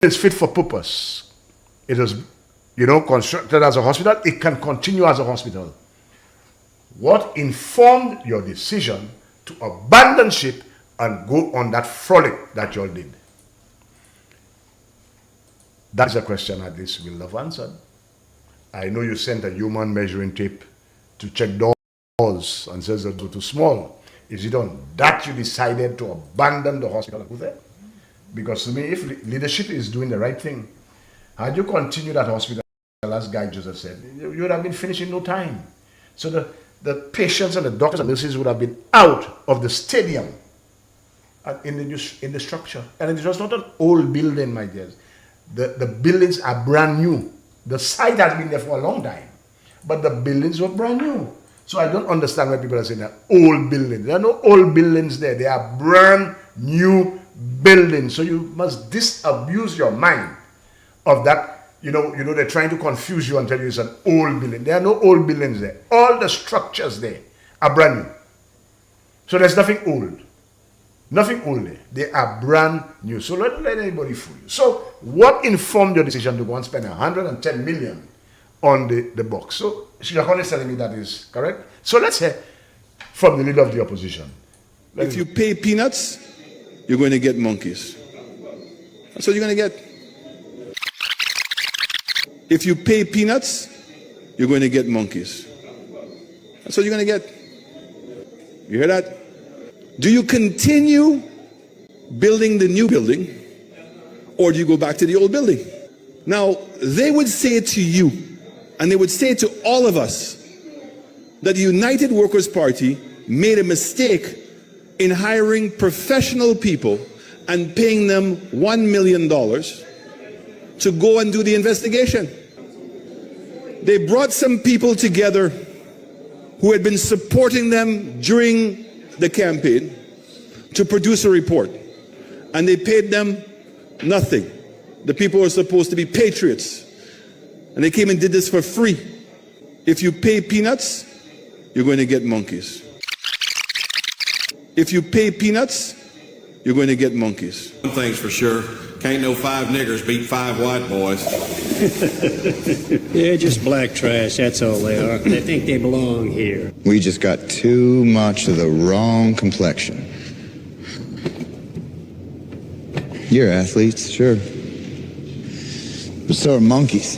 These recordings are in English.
is fit for purpose. It is, constructed as a hospital. It can continue as a hospital. What informed your decision to abandon ship and go on that frolic that you all did? That's a question at least we'll have answered. I know you sent a human measuring tape to check doors and says they're too small. Is it on that you decided to abandon the hospital and go there? Because to me, if leadership is doing the right thing, had you continued that hospital, as Guy Joseph said, you would have been finished in no time. So the patients and the doctors and nurses would have been out of the stadium in the structure. And it was not an old building, my dears. The buildings are brand new. The site has been there for a long time, but the buildings were brand new. So I don't understand why people are saying that old buildings. There are no old buildings there. They are brand new buildings. So you must disabuse your mind of that. They're trying to confuse you and tell you it's an old building. There are no old buildings there. All the structures there are brand new. So there's nothing old. Nothing old there. They are brand new. So don't let anybody fool you. So what informed your decision to go and spend 110 million on the box? So Shilakon is telling me that is correct. So let's hear from the leader of the opposition. If you pay peanuts, you're going to get monkeys. That's what you're going to get. If you pay peanuts, you're going to get monkeys. That's what you're going to get. You hear that? Do you continue building the new building, or do you go back to the old building? Now, they would say to you, and they would say to all of us, that the United Workers' Party made a mistake in hiring professional people and paying them $1 million to go and do the investigation. They brought some people together who had been supporting them during the campaign to produce a report, and they paid them nothing. The people were supposed to be patriots, and they came and did this for free. If you pay peanuts, you're going to get monkeys. If you pay peanuts, you're going to get monkeys. One thing's for sure, can't no 5 niggers beat 5 white boys. They're just black trash, that's all they are. They think they belong here. We just got too much of the wrong complexion. You're athletes, sure. But so are monkeys.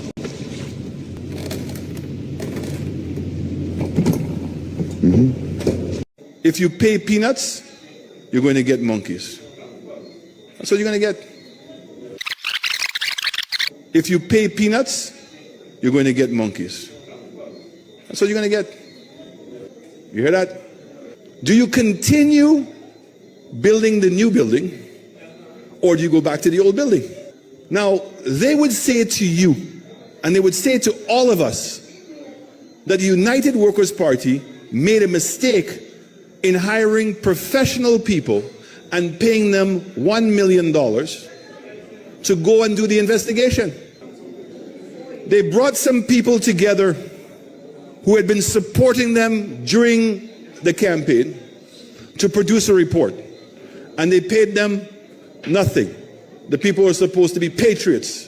If you pay peanuts, you're going to get monkeys. That's what you're going to get. If you pay peanuts, you're going to get monkeys. That's what you're going to get. You hear that? Do you continue building the new building, or do you go back to the old building? Now, they would say to you, and they would say to all of us, that the United Workers' Party made a mistake in hiring professional people and paying them $1 million to go and do the investigation. They brought some people together who had been supporting them during the campaign to produce a report, and they paid them nothing. The people were supposed to be patriots,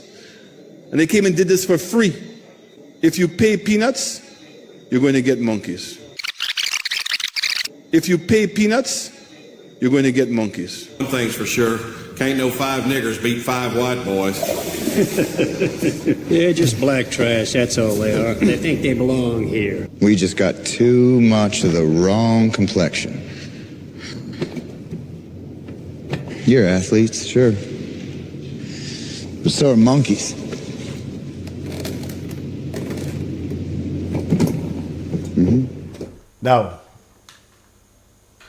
and they came and did this for free. If you pay peanuts, you're going to get monkeys. If you pay peanuts, you're going to get monkeys. One thing's for sure, can't no 5 niggers beat 5 white boys. They're just black trash, that's all they are. They think they belong here. We just got too much of the wrong complexion. You're athletes, sure. But so are monkeys. Now,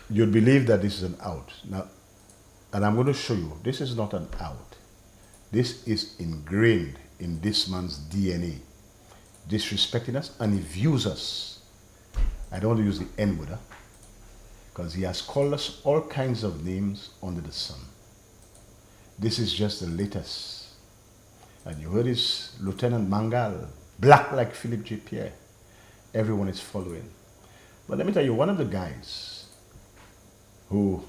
you'd believe that this is an out. Now, and I'm going to show you, this is not an out. This is ingrained in this man's DNA, disrespecting us, and he views us. I don't want to use the N-word, because he has called us all kinds of names under the sun. This is just the latest. And you heard his Lieutenant Mangal, black like Philip J. Pierre. Everyone is following. But let me tell you, one of the guys who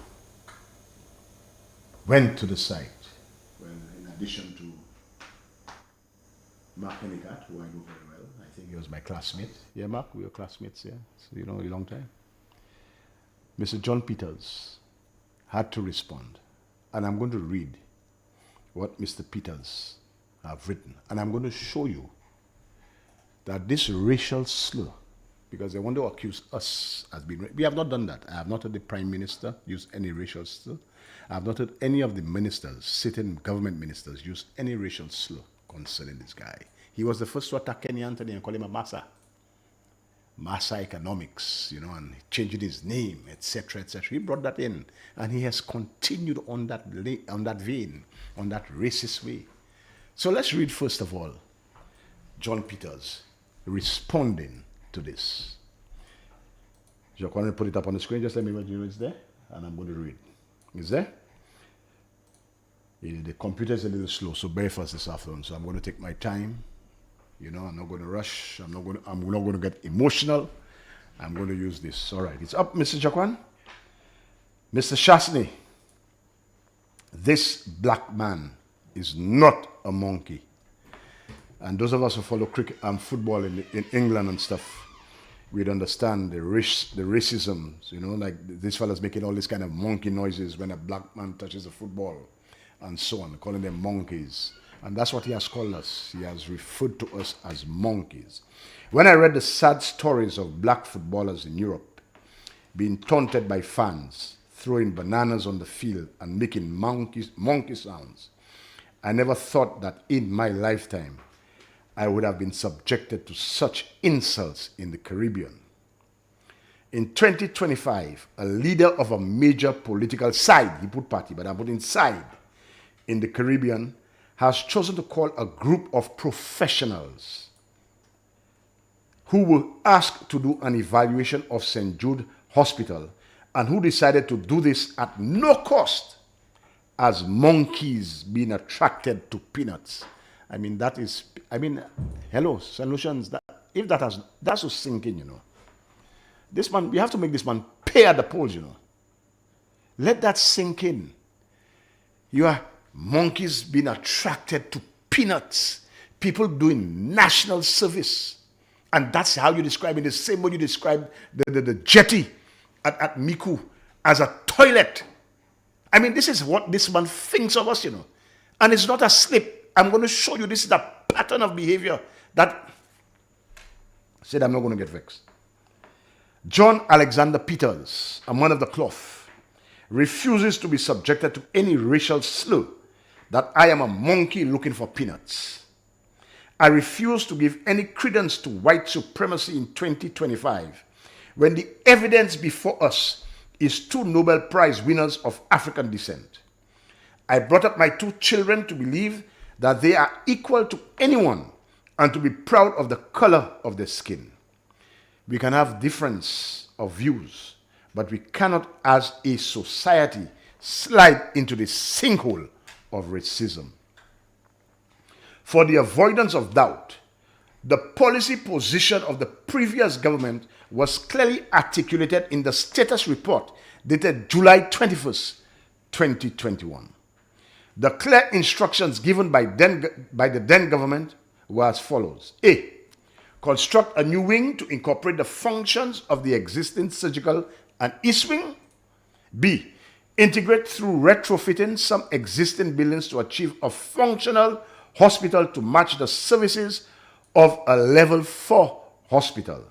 went to the site, when in addition to Mark Hennigat, who I know very well. I think he was my classmate. Yeah, Mark, we were classmates, yeah. So, you know, a long time. Mr. John Peters had to respond. And I'm going to read what Mr. Peters have written. And I'm going to show you that this racial slur, because they want to accuse us as being, we have not done that. I have not heard the Prime Minister use any racial slur. I have not heard any of the ministers, sitting government ministers, use any racial slur concerning this guy. He was the first to attack Kenny Anthony and call him a massa. Massa economics, you know, and changing his name, etc., etc. He brought that in, and he has continued on that vein, on that racist way. So let's read first of all John Peters responding to this. Jacques, want to put it up on the screen? Just let me know it's there, and I'm going to read. Is there? The computer is a little slow, so bear with us this afternoon. So I'm going to take my time. You know, I'm not going to rush. I'm not going to get emotional. I'm going to use this. All right, it's up, Mr. Jaquan. Mr. Shasney, this black man is not a monkey. And those of us who follow cricket and football in England and stuff, we'd understand the racism. You know, like this fella's making all this kind of monkey noises when a black man touches a football, and so on, calling them monkeys. And that's what he has called us. He has referred to us as monkeys. When I read the sad stories of black footballers in Europe being taunted by fans, throwing bananas on the field and making monkey sounds, I never thought that in my lifetime I would have been subjected to such insults in the Caribbean. In 2025, a leader of a major political side, he put party, but I'm putting side, in the Caribbean, has chosen to call a group of professionals who were asked to do an evaluation of St. Jude Hospital and who decided to do this at no cost as monkeys being attracted to peanuts. I mean, that is, hello, St. Lucians, that's to sink in, you know. This man, we have to make this man pay at the polls, you know. Let that sink in. You are monkeys being attracted to peanuts. People doing national service. And that's how you describe it, the same way you describe the jetty at Miku as a toilet. I mean, this is what this man thinks of us, you know. And it's not a slip. I'm going to show you this is a pattern of behavior that said I'm not going to get vexed. John Alexander Peters, a man of the cloth, refuses to be subjected to any racial slur that I am a monkey looking for peanuts. I refuse to give any credence to white supremacy in 2025 when the evidence before us is two Nobel Prize winners of African descent. I brought up my two children to believe that they are equal to anyone and to be proud of the color of their skin. We can have difference of views, but we cannot as a society slide into the sinkhole of racism. For the avoidance of doubt, the policy position of the previous government was clearly articulated in the status report dated July 21st, 2021. The clear instructions given by the then government were as follows. A. Construct a new wing to incorporate the functions of the existing surgical and east wing. B. Integrate through retrofitting some existing buildings to achieve a functional hospital to match the services of a level 4 hospital.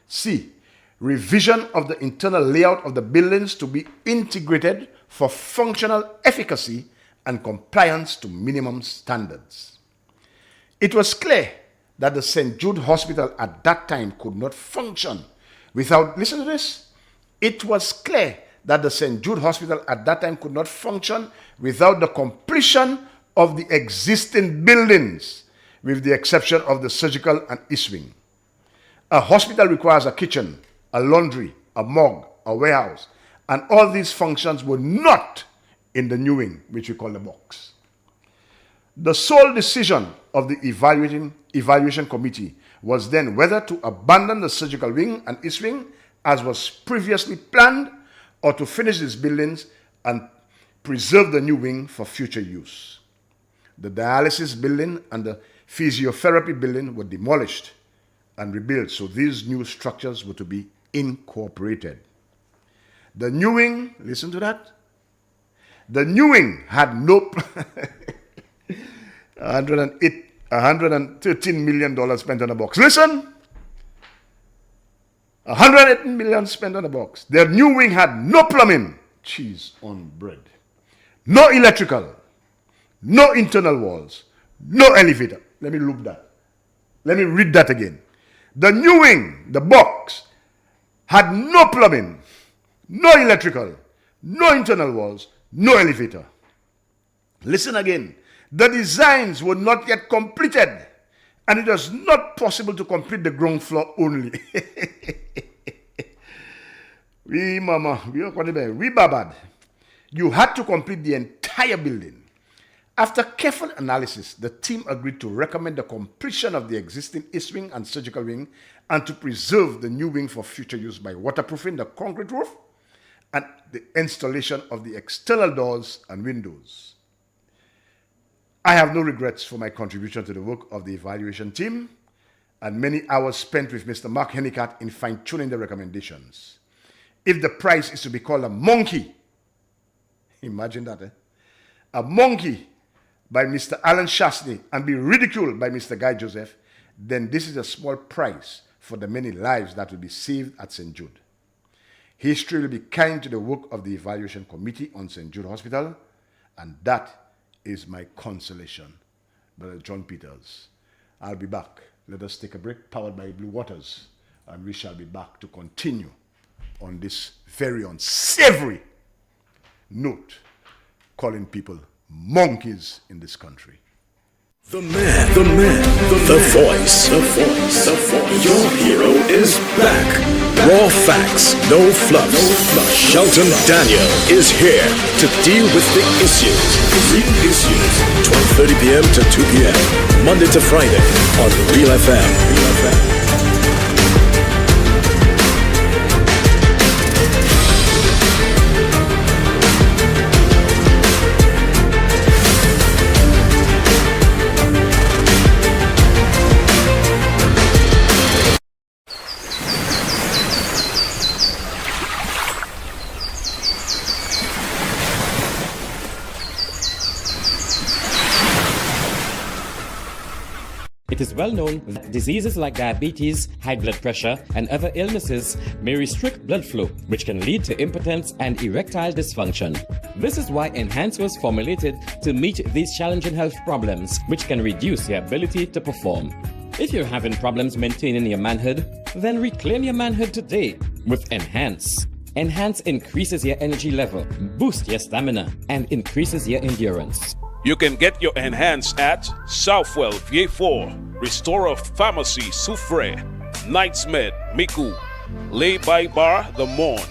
C. Revision of the internal layout of the buildings to be integrated for functional efficacy and compliance to minimum standards. It was clear that the St. Jude Hospital at that time could not function without, listen to this, it was clear that the St. Jude Hospital at that time could not function without the completion of the existing buildings, with the exception of the surgical and east wing. A hospital requires a kitchen, a laundry, a morgue, a warehouse, and all these functions were not in the new wing, which we call the box. The sole decision of the evaluation committee was then whether to abandon the surgical wing and east wing as was previously planned, or to finish these buildings and preserve the new wing for future use. The dialysis building and the physiotherapy building were demolished and rebuilt, so these new structures were to be incorporated. The new wing, listen to that, the new wing had no $113 million spent on a box. Listen, $118 million spent on a box. The new wing had no plumbing, cheese on bread, no electrical, no internal walls, no elevator. Let me loop that. Let me read that again. The new wing, the box, had no plumbing, no electrical, no internal walls, no elevator. Listen again. The designs were not yet completed, and it was not possible to complete the ground floor only. We babad. You had to complete the entire building. After careful analysis, the team agreed to recommend the completion of the existing east wing and surgical wing and to preserve the new wing for future use by waterproofing the concrete roof and the installation of the external doors and windows. I have no regrets for my contribution to the work of the evaluation team and many hours spent with Mr. Mark Hennicat in fine-tuning the recommendations. If the prize is to be called a monkey, imagine that, a monkey by Mr. Alan Shastney and be ridiculed by Mr. Guy Joseph, then this is a small price for the many lives that will be saved at St. Jude. History will be kind to the work of the evaluation committee on St. Jude Hospital, and that is my consolation. Brother John Peters, I'll be back. Let us take a break, powered by Blue Waters, and we shall be back to continue on this very unsavory note, calling people monkeys in this country. The voice. Your hero is back. Raw facts, no fluff. Shelton Daniel is here to deal with the issues. Real issues. 12:30 p.m. to 2 p.m. Monday to Friday on Real FM. It is well known that diseases like diabetes, high blood pressure, and other illnesses may restrict blood flow, which can lead to impotence and erectile dysfunction. This is why Enhance was formulated to meet these challenging health problems, which can reduce your ability to perform. If you're having problems maintaining your manhood, then reclaim your manhood today with Enhance. Enhance increases your energy level, boosts your stamina, and increases your endurance. You can get your Enhance at Southwell VA4, Restorer Pharmacy Soufre, Knights Med Miku, Lay by Bar The Morn,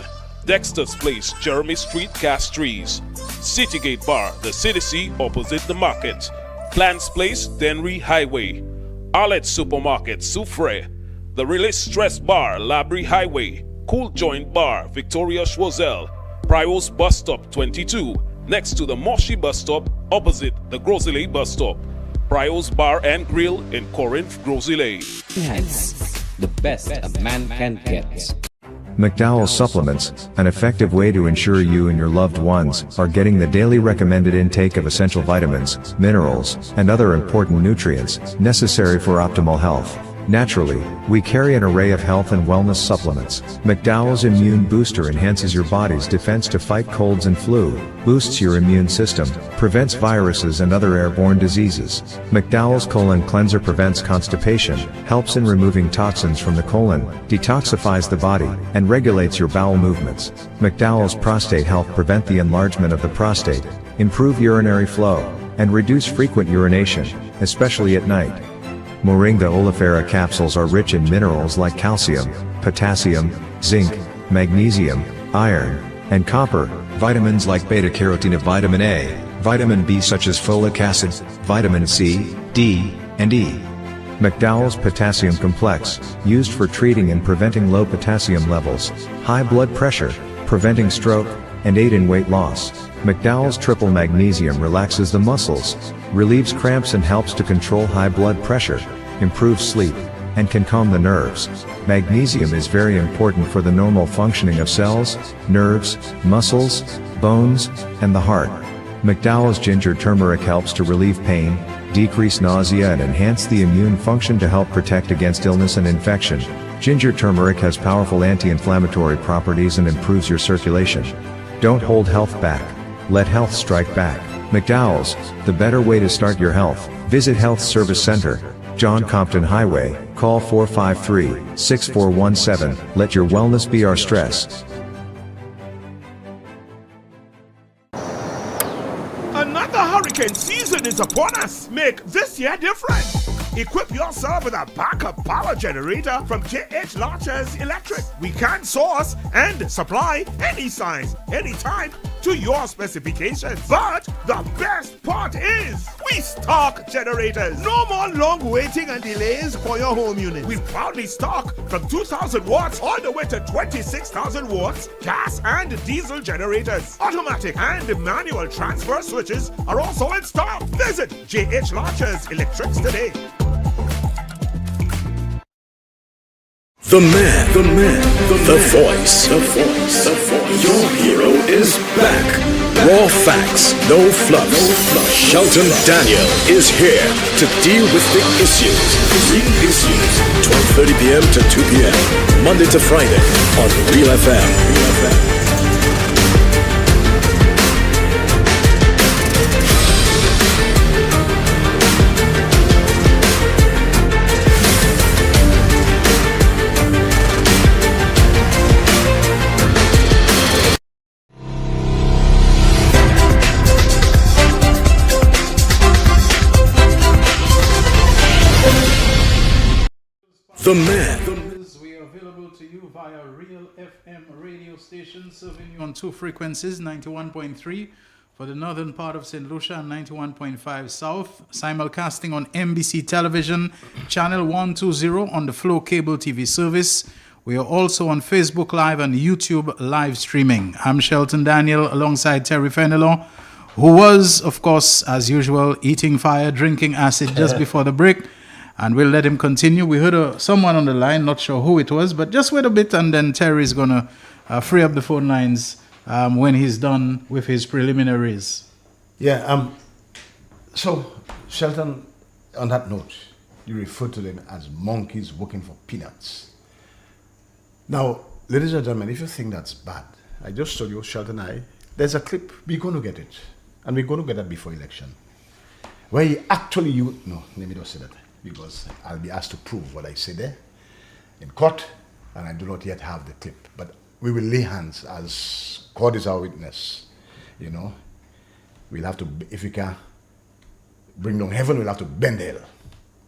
Dexter's Place Jeremy Street Castries, Citygate Bar The CDC opposite the market, Plants Place Denry Highway, Arlette Supermarket Soufre, The Release Stress Bar Labrie Highway, Cool Joint Bar Victoria Schwazel, Prios Bus Stop 22, next to the Moshi Bus Stop opposite the Grosley Bus Stop. Prios Bar and Grill in Corinth, Grosley. Enhance, the best a man can get. McDowell's Supplements, an effective way to ensure you and your loved ones are getting the daily recommended intake of essential vitamins, minerals, and other important nutrients necessary for optimal health. Naturally, we carry an array of health and wellness supplements. McDowell's Immune Booster enhances your body's defense to fight colds and flu, boosts your immune system, prevents viruses and other airborne diseases. McDowell's Colon Cleanser prevents constipation, helps in removing toxins from the colon, detoxifies the body, and regulates your bowel movements. McDowell's Prostate Health prevent the enlargement of the prostate, improve urinary flow, and reduce frequent urination, especially at night. Moringa oleifera capsules are rich in minerals like calcium, potassium, zinc, magnesium, iron, and copper, vitamins like beta-carotene of vitamin A, vitamin B such as folic acid, vitamin C, D, and E. McDowell's Potassium Complex, used for treating and preventing low potassium levels, high blood pressure, preventing stroke, and aid in weight loss. McDowell's Triple Magnesium relaxes the muscles, relieves cramps and helps to control high blood pressure, improves sleep, and can calm the nerves. Magnesium is very important for the normal functioning of cells, nerves, muscles, bones, and the heart. McDowell's ginger turmeric helps to relieve pain, decrease nausea and enhance the immune function to help protect against illness and infection. Ginger turmeric has powerful anti-inflammatory properties and improves your circulation. Don't hold health back. Let health strike back. McDowell's, the better way to start your health. Visit Health Service Center, John Compton Highway, call 453-6417. Let your wellness be our stress. Another hurricane season is upon us. Make this year different. Equip yourself with a backup power generator from JH Launchers Electric. We can source and supply any size, anytime to your specifications. But the best part is we stock generators. No more long waiting and delays for your home unit. We proudly stock from 2,000 watts all the way to 26,000 watts gas and diesel generators. Automatic and manual transfer switches are also in stock. Visit JH Launchers Electrics today. The man, the voice. Your hero is back. Raw facts, no fluff. Shelton Daniel is here to deal with big issues. Real issues, 12:30 p.m. to 2 p.m. Monday to Friday on Real FM. The man. We are available to you via Real FM radio station, serving you on two frequencies, 91.3 for the northern part of St. Lucia and 91.5 south, simulcasting on NBC television, channel 120 on the Flow Cable TV service. We are also on Facebook Live and YouTube live streaming. I'm Shelton Daniel alongside Terry Fenelon, who was, of course, as usual, eating fire, drinking acid just before the break. And we'll let him continue. We heard someone on the line, not sure who it was, but just wait a bit and then Terry's going to free up the phone lines when he's done with his preliminaries. Yeah, so, Shelton, on that note, you refer to them as monkeys working for peanuts. Now, ladies and gentlemen, if you think that's bad, I just told you, Shelton and I, there's a clip, we're going to get it. And we're going to get that before election. Where he actually, no, let me not say that, because I'll be asked to prove what I say there in court, and I do not yet have the clip. But we will lay hands as God is our witness. You know, we'll have to, if we can bring down heaven, we'll have to bend hell.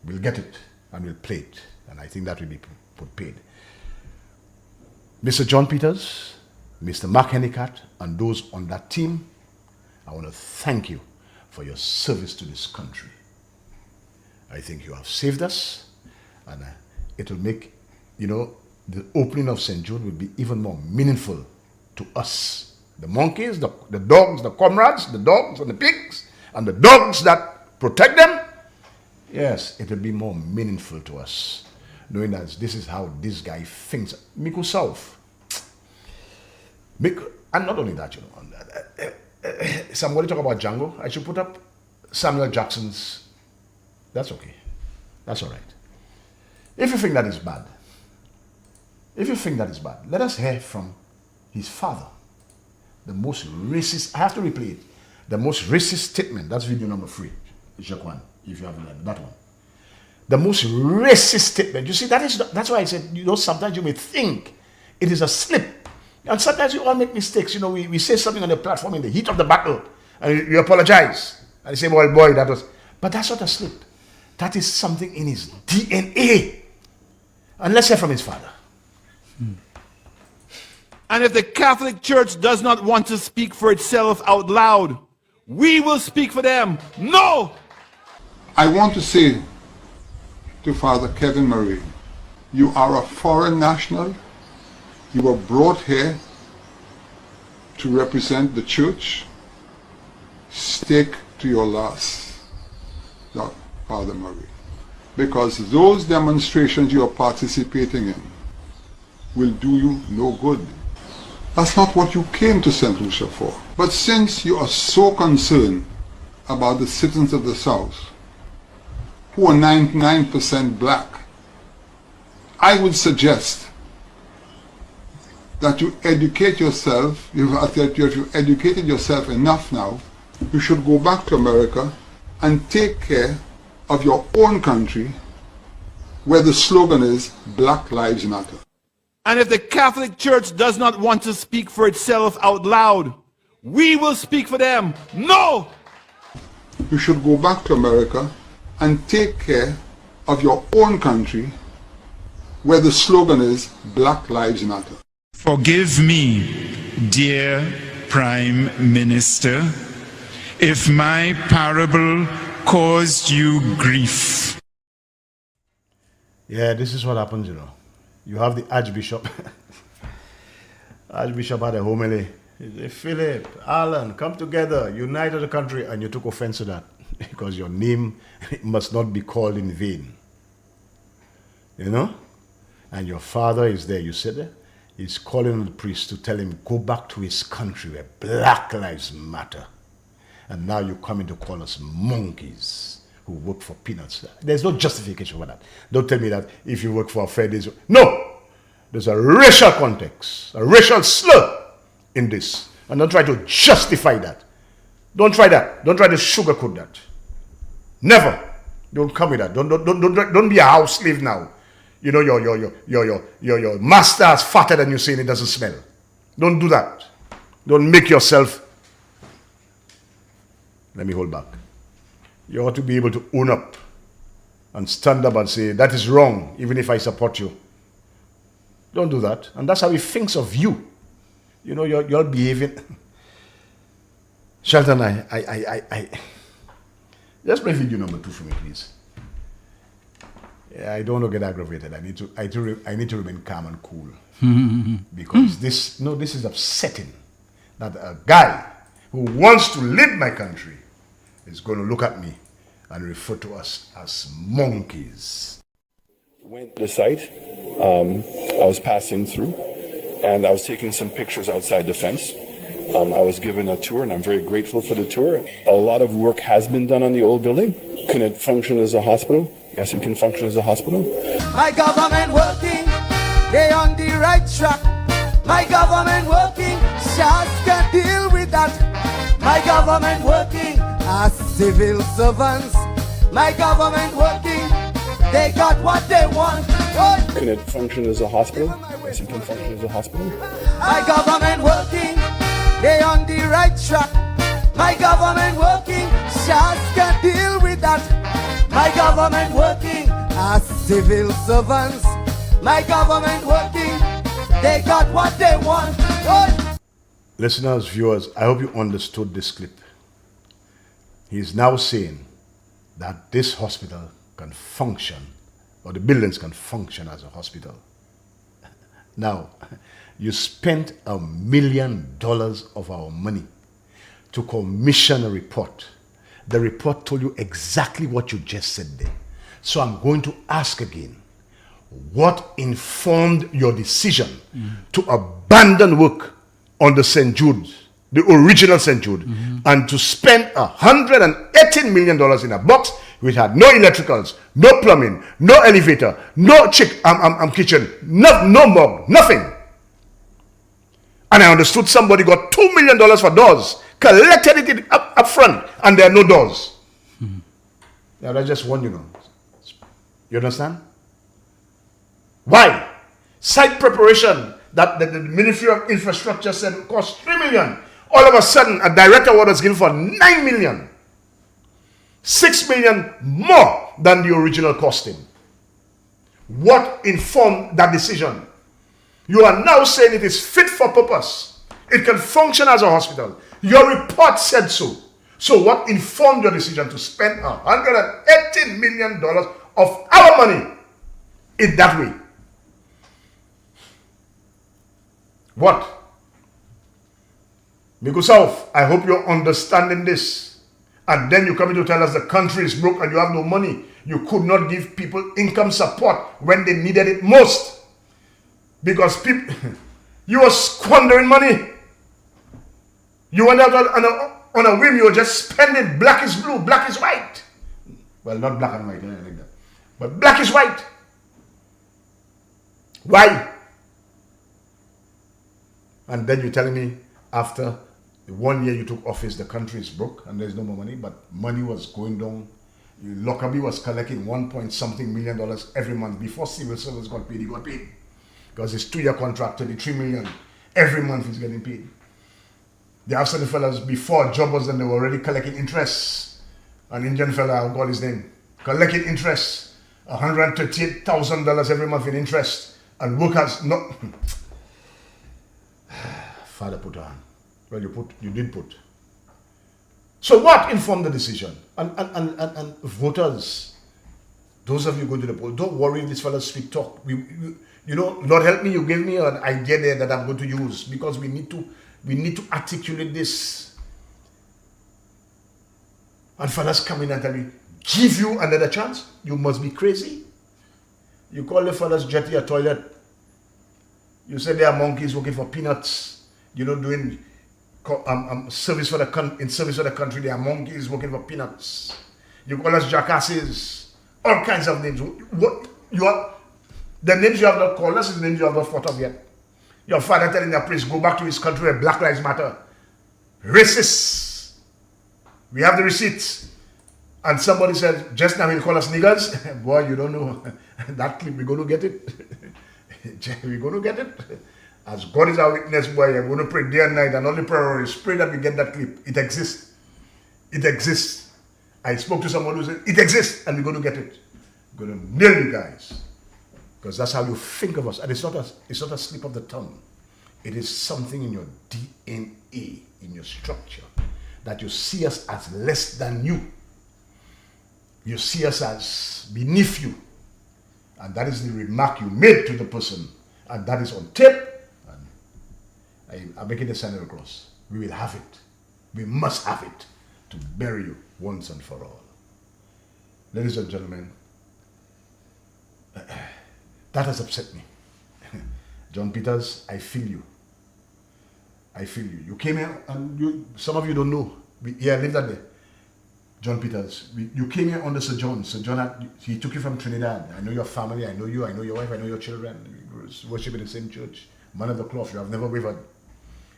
We'll get it and we'll play it. And I think that will be put paid. Mr. John Peters, Mr. Mark Hennicat, and those on that team, I want to thank you for your service to this country. I think you have saved us, and it will make, the opening of St. Jude will be even more meaningful to us. The monkeys, the dogs, the comrades, the dogs and the pigs, and the dogs that protect them. Yes, it will be more meaningful to us, knowing that this is how this guy thinks. Miku South. And not only that, somebody talk about Django. I should put up Samuel Jackson's. That's okay. That's all right. If you think that is bad, let us hear from his father. The most racist, I have to replay it. The most racist statement. That's video number 3. Jacquan, if you haven't learned that one. The most racist statement. You see, that's why I said, sometimes you may think it is a slip. And sometimes we all make mistakes. We say something on the platform in the heat of the battle, and you apologize. And you say, well, boy, that was... But that's not a slip. That is something in his DNA. And let's hear from his father. And if the Catholic Church does not want to speak for itself out loud, we will speak for them. No! I want to say to Father Kevin Murray, you are a foreign national. You were brought here to represent the church. Stick to your last. Father Murray, because those demonstrations you are participating in will do you no good. That's not what you came to St. Lucia for. But since you are so concerned about the citizens of the South, who are 99% black, I would suggest that you educate yourself. You've educated yourself enough now. You should go back to America and take care of your own country, where the slogan is Black Lives Matter. And if the Catholic Church does not want to speak for itself out loud, we will speak for them. No! You should go back to America and take care of your own country, where the slogan is Black Lives Matter. Forgive me, dear Prime Minister, if my parable caused you grief. Yeah, this is what happens, you know. You have the Archbishop. Archbishop had a homily. He said, Philip, Alan, come together, unite the country, and you took offense to that because your name must not be called in vain. You know? And your father is there, you said that? He's calling on the priest to tell him, go back to his country where Black Lives Matter. And now you're coming to call us monkeys who work for peanuts. There's no justification for that. Don't tell me that if you work for a fair day's. No! There's a racial context, a racial slur in this. And don't try to justify that. Don't try that. Don't try to sugarcoat that. Never. Don't come with that. Don't be a house slave now. You know, your master is fatter than you saying it doesn't smell. Don't do that. Don't make yourself. Let me hold back. You ought to be able to own up and stand up and say, that is wrong, even if I support you. Don't do that. And that's how he thinks of you. You know, you're behaving. Shelton, I just play video number 2 for me, please. Yeah, I don't want to get aggravated. I need to remain calm and cool. Because this is upsetting that a guy who wants to lead my country is going to look at me and refer to us as monkeys. Went to the site. I was passing through, and I was taking some pictures outside the fence. I was given a tour, and I'm very grateful for the tour. A lot of work has been done on the old building. Can it function as a hospital? Yes, it can function as a hospital. My government working, they on the right track. My government working, just can't deal with that. My government working as civil servants. My government working, they got what they want. Can it function as a hospital? Yes, it can function as a hospital. My government working, they on the right track. My government working, just can't deal with that. My government working as civil servants. My government working, they got what they want. Listeners, viewers, I hope you understood this clip. He is now saying that this hospital can function, or the buildings can function as a hospital. Now, you spent $1 million of our money to commission a report. The report told you exactly what you just said there. So I'm going to ask again, what informed your decision to abandon work on the St. Jude, the original St. Jude, and to spend $118 million in a box which had no electricals, no plumbing, no elevator, no kitchen, no morgue, nothing. And I understood somebody got $2 million for doors, collected it up front, and there are no doors. Yeah, that's just one, you know. You understand? Why? Site preparation that the Ministry of Infrastructure said cost $3 million. All of a sudden, a director order is given for $9 million. $6 million more than the original costing. What informed that decision? You are now saying it is fit for purpose. It can function as a hospital. Your report said so. So what informed your decision to spend $118 million of our money in that way? What? Migo South, I hope you're understanding this. And then you come in to tell us the country is broke and you have no money. You could not give people income support when they needed it most. Because people, you were squandering money. You went out on a whim, you were just spending. Black is blue, black is white. Well, not black and white, I like that. But black is white. Why? And then you're telling me after 1 year you took office, the country is broke and there's no more money, but money was going down. Lockerbie was collecting $1.something million every month. Before civil service got paid, he got paid. Because his 2-year contract, $33 million. Every month he's getting paid. They have certain fellas before jobbers and they were already collecting interest. An Indian fella, I got his name, collecting interest. $138,000 every month in interest. And workers not. Father put on. Well, you did put. So what informed the decision? And voters, those of you going to the poll, don't worry, this fellow speak talk. You know, Lord help me, you gave me an idea there that I'm going to use, because we need to articulate this. And fellas come in and tell me, give you another chance? You must be crazy. You call the fellas jetty a toilet. You say they are monkeys working for peanuts. You know, doing service for the country. They are monkeys working for peanuts. You call us jackasses. All kinds of names. The names you have not called us is the names you have not thought of yet. Your father telling the priest, go back to his country where Black Lives Matter. Racists. We have the receipts. And somebody said, just now he'll call us niggers. Boy, you don't know. That clip, we're going to get it. We're going to get it. As God is our witness, boy, I'm going to pray day and night, and only prayer is pray that we get that clip. It exists. It exists. I spoke to someone who said, it exists, and we're going to get it. We're going to nail you guys. Because that's how you think of us. And it's not a slip of the tongue. It is something in your DNA, in your structure, that you see us as less than you. You see us as beneath you. And that is the remark you made to the person. And that is on tape. And I'm making the sign of the cross. We will have it. We must have it to bury you once and for all. Ladies and gentlemen, that has upset me. John Peters, I feel you. I feel you. You came here and some of you don't know. I lived that day. John Peters, you came here under Sir John. Sir John, he took you from Trinidad. I know your family, I know you, I know your wife, I know your children. We worship in the same church. Man of the cloth, you have never wavered.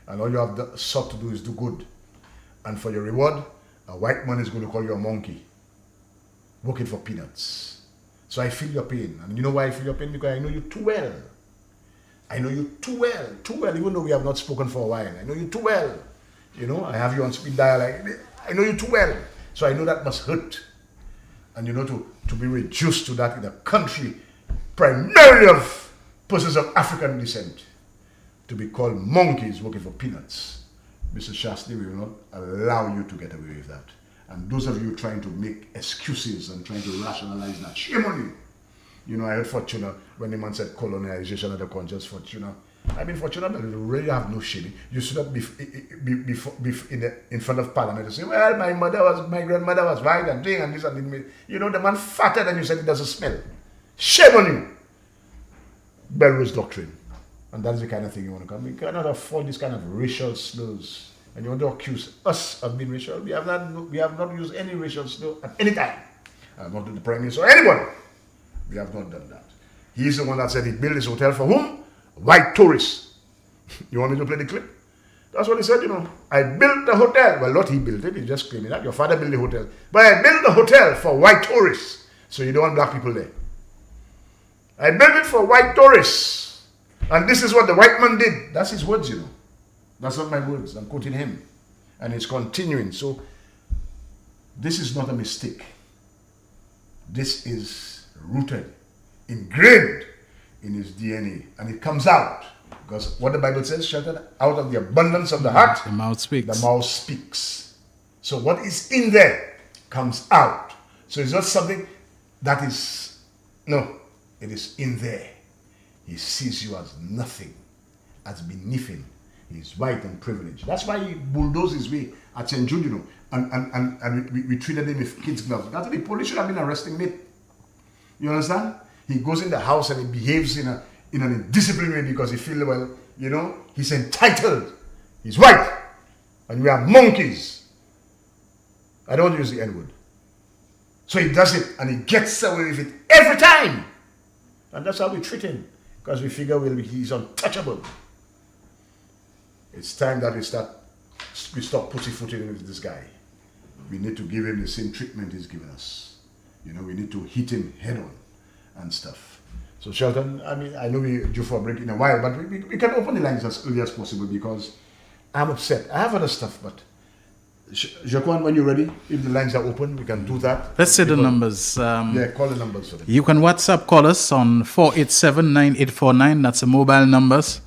And all you have sought to do is do good. And for your reward, a white man is going to call you a monkey, working for peanuts. So I feel your pain. And you know why I feel your pain? Because I know you too well. I know you too well, even though we have not spoken for a while. I know you too well. You know, I have you on speed dial. I know you too well. So I know that must hurt. And you know, to be reduced to that in a country primarily of persons of African descent, to be called monkeys working for peanuts. Mr. Shastri, we will not allow you to get away with that. And those of you trying to make excuses and trying to rationalize that, shame on you. You know, I heard Fortuna, when the man said colonization of the conscious, Fortuna. I mean, Fortuna, you really have no shame. You should not be in front of Parliament and say, well, my grandmother was right and doing and this and this. You know, the man fatter than you said it doesn't smell. Shame on you. Belrose doctrine. And that's the kind of thing you want to come. We cannot afford this kind of racial slurs. And you want to accuse us of being racial. We have not used any racial slur at any time. Not to the Prime Minister or anybody. We have not done that. He's the one that said he built this hotel for whom? White tourists. You want me to play the clip? That's what he said, you know. I built the hotel. Well, not he built it. He's just claiming that. Your father built the hotel. But I built the hotel for white tourists. So you don't want black people there. I built it for white tourists. And this is what the white man did. That's his words, you know. That's not my words. I'm quoting him. And it's continuing. So this is not a mistake. This is rooted, ingrained in his DNA. And it comes out. Because what the Bible says, Shelton, out of the abundance of the heart, the mouth speaks. The mouth speaks. So what is in there comes out. So it's not something that is, no, it is in there. He sees you as nothing, as beneath him. He's white and privileged. That's why he bulldozed his way at St. Jude, you know. And we treated him with kids' gloves. That's the police should have been arresting me. You understand? He goes in the house and he behaves in an indisciplined way because he feels, well, you know, he's entitled. He's white. And we are monkeys. I don't use the N-word. So he does it and he gets away with it every time. And that's how we treat him. Because we figure he's untouchable. It's time that we stop pussyfooting with this guy. We need to give him the same treatment he's given us. You know, we need to hit him head on and stuff. So Shelton, I mean, I know we're due for a break in a while, but we can open the lines as early as possible because I'm upset. I have other stuff, but Jaquan, when you're ready, if the lines are open, we can do that. Let's say the numbers. Yeah, call the numbers for them. You can WhatsApp call us on 487-9849. That's the mobile numbers.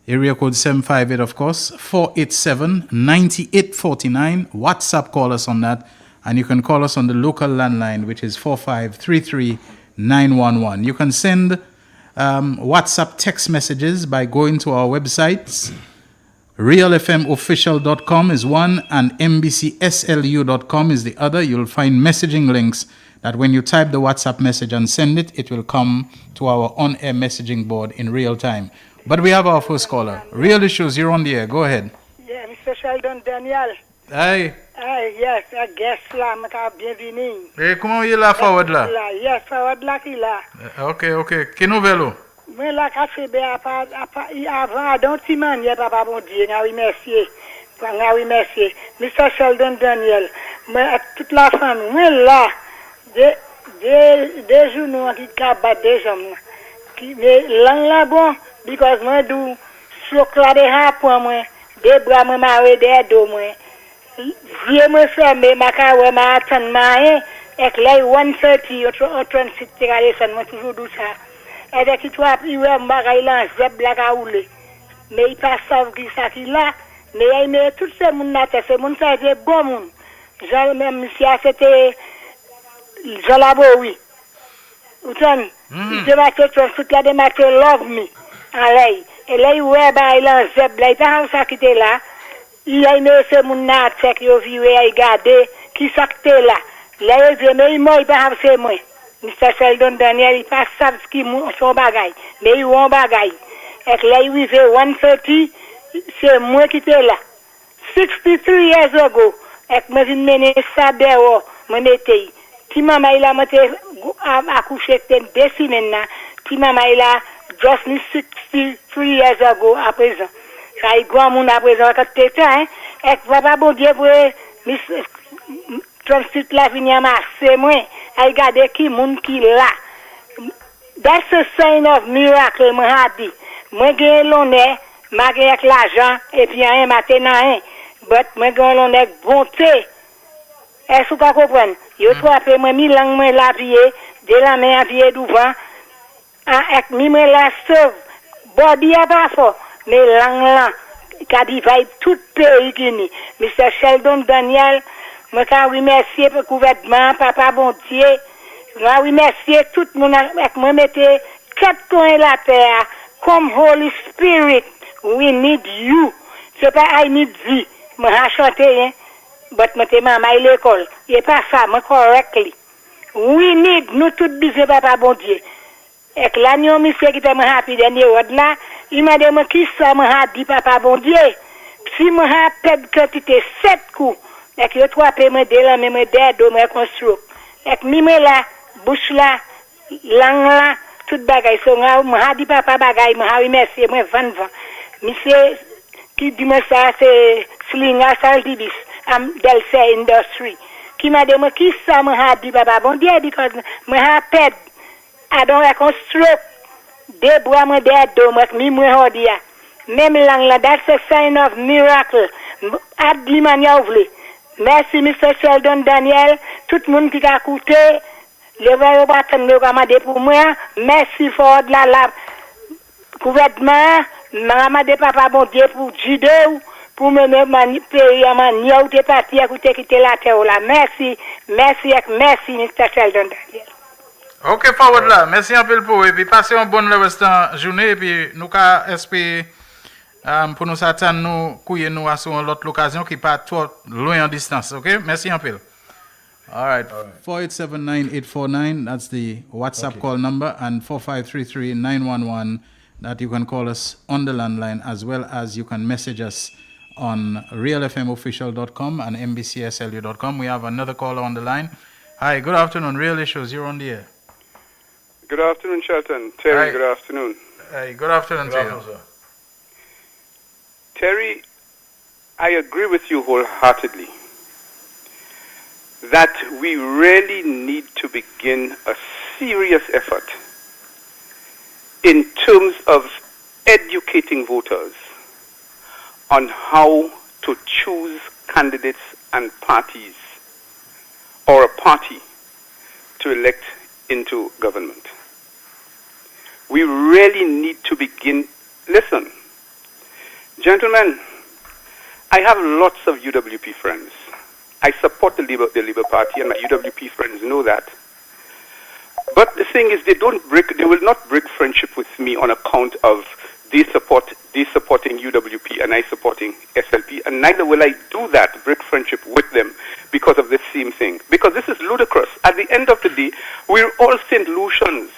Area code 758, of course. 487-9849. WhatsApp call us on that. And you can call us on the local landline, which is 4533-911. You can send WhatsApp text messages by going to our websites. realfmofficial.com is one and mbcslu.com is the other. You'll find messaging links that when you type the WhatsApp message and send it, it will come to our on-air messaging board in real time. But we have our first caller. Real Issues, you're on the air. Go ahead. Yeah, Mr. Sheldon Daniel. Hi. Hi, yes, I guess là, bienvenue. Hey, comment il a forward là? Yes, forward là qu'il a. Ok. Que nouvelle? Moi là, quand c'est bien, avant, donc si man, y'a pas bon Dieu, n'a remercié. N'a remercié. Mr. Sheldon Daniel, moi, toute la famille, moi là, des jours, qui cabattent des hommes. Mais là, bon, because moi, do, chocolat de ha pour moi, des bras, moi, marre des dos, moi. Vieux me ferme, ma carrière m'a attendu, et là, 130, ou 36 tirades, moi, toujours tout ça. Et dès qu'il a pris, ouais, m'bagaille là, zeb la kaoule. Mais il pas savent qui ça qui là. Mais il met tout ce monde là, c'est monde ça, c'est bon monde. Jean, même si c'était, Jean Labo, oui. Vous savez, il démarque tout là, démarque love me. Allez. Et là, il ouais, bah, il a zeb là, il pas ça qui était là. Il a mis ce monde là, c'est qu'il a vu, il a regardé, qui ça qui était là. Là, il dit, mais il m'a pas fait moi. Mr. Sheldon Daniel, il pas savent ce qui son bagaille, mais il ont bagaille. Et là, il fait 130, c'est moi qui étais là. 63 years ago, et moi, je menais ça dehors, moi, m'étais. Ti maman, il a monté accouché 2 semaines, ti maman, il a just 63 years ago, à présent. Ça, il grand monde à présent, quand tu étais, hein, et papa, bon Dieu, pour transit la vigne à marcher, moi. I got the key monkey la. That's a sign of miracle, moi dit. Moi gagne l'honneur, ma gagne avec l'argent et puis un matin un. But moi gagne l'honneur bonté. Est-ce que vous comprenez? Yo trompé moi mi langue moi la pied, de la main à pied devant. Avec mi moi la sauve. Body a pas fort, mais langue là qui divide tout pays Guinée. Mr. Sheldon Daniel, moi, je remercie pour le gouvernement, papa bon Dieu. Je remercie tout le monde avec moi, mettez 4 coins la terre, comme Holy Spirit. We need you. C'est pas I need thee. Je vais chanter, hein. But je maman à l'école. Il n'est pas ça, moi, correctly. We need, nous tous bisous, papa bon Dieu. Et là, nous, monsieur qui était happy dernier word là, il m'a demandé qui ça m'a dit, papa bon Dieu. Si moi, j'ai quantité 7 coups. Et que toi paiement de la même de me construire et que mime la bouche là langue là toute bagaille so m'a dit papa bagaille m'a remercier moi 20 monsieur qui dit moi ça c'est Slinga Saltibis Delce Industry qui m'a dit moi qui ça m'a dit papa bon Dieu because m'a ped I don't reconstruct des bois moi de moi mime hodia même langue là that's a sign of miracle ad limania ouvle. Merci, Mr. Sheldon Daniel. Tout le monde qui a écouté, le vrai bâton pour moi. Merci for de la gouvernement. Ramadé papa bon Dieu pour Jude, pour me pays à manier ou de parti à écouter quitter la terre là. Merci, Mr. Sheldon Daniel. Ok, forward là. Merci un peu pour et puis passez une bonne restant journée et puis nous qu'à espérer Pour nous attendre, nous couiller nous à l'autre occasion qui part trop loin en distance. OK? Merci un peu. All right. 4879849, that's the WhatsApp call number, and 4533911, that you can call us on the landline, as well as you can message us on realfmofficial.com and mbcslu.com. We have another caller on the line. Hi, good afternoon. Real Issues, you're on the air. Good afternoon, Shelton. Terry, Hi. good afternoon. Hey, good afternoon to you. Sir. Terry, I agree with you wholeheartedly that we really need to begin a serious effort in terms of educating voters on how to choose candidates and parties, or a party, to elect into government. We really need to begin. Listen, gentlemen, I have lots of UWP friends. I support the Labour Party, and my UWP friends know that. But the thing is, they will not break friendship with me on account of they supporting UWP and I supporting SLP, and neither will I do that, break friendship with them because of this same thing. Because this is ludicrous. At the end of the day, we're all St. Lucians,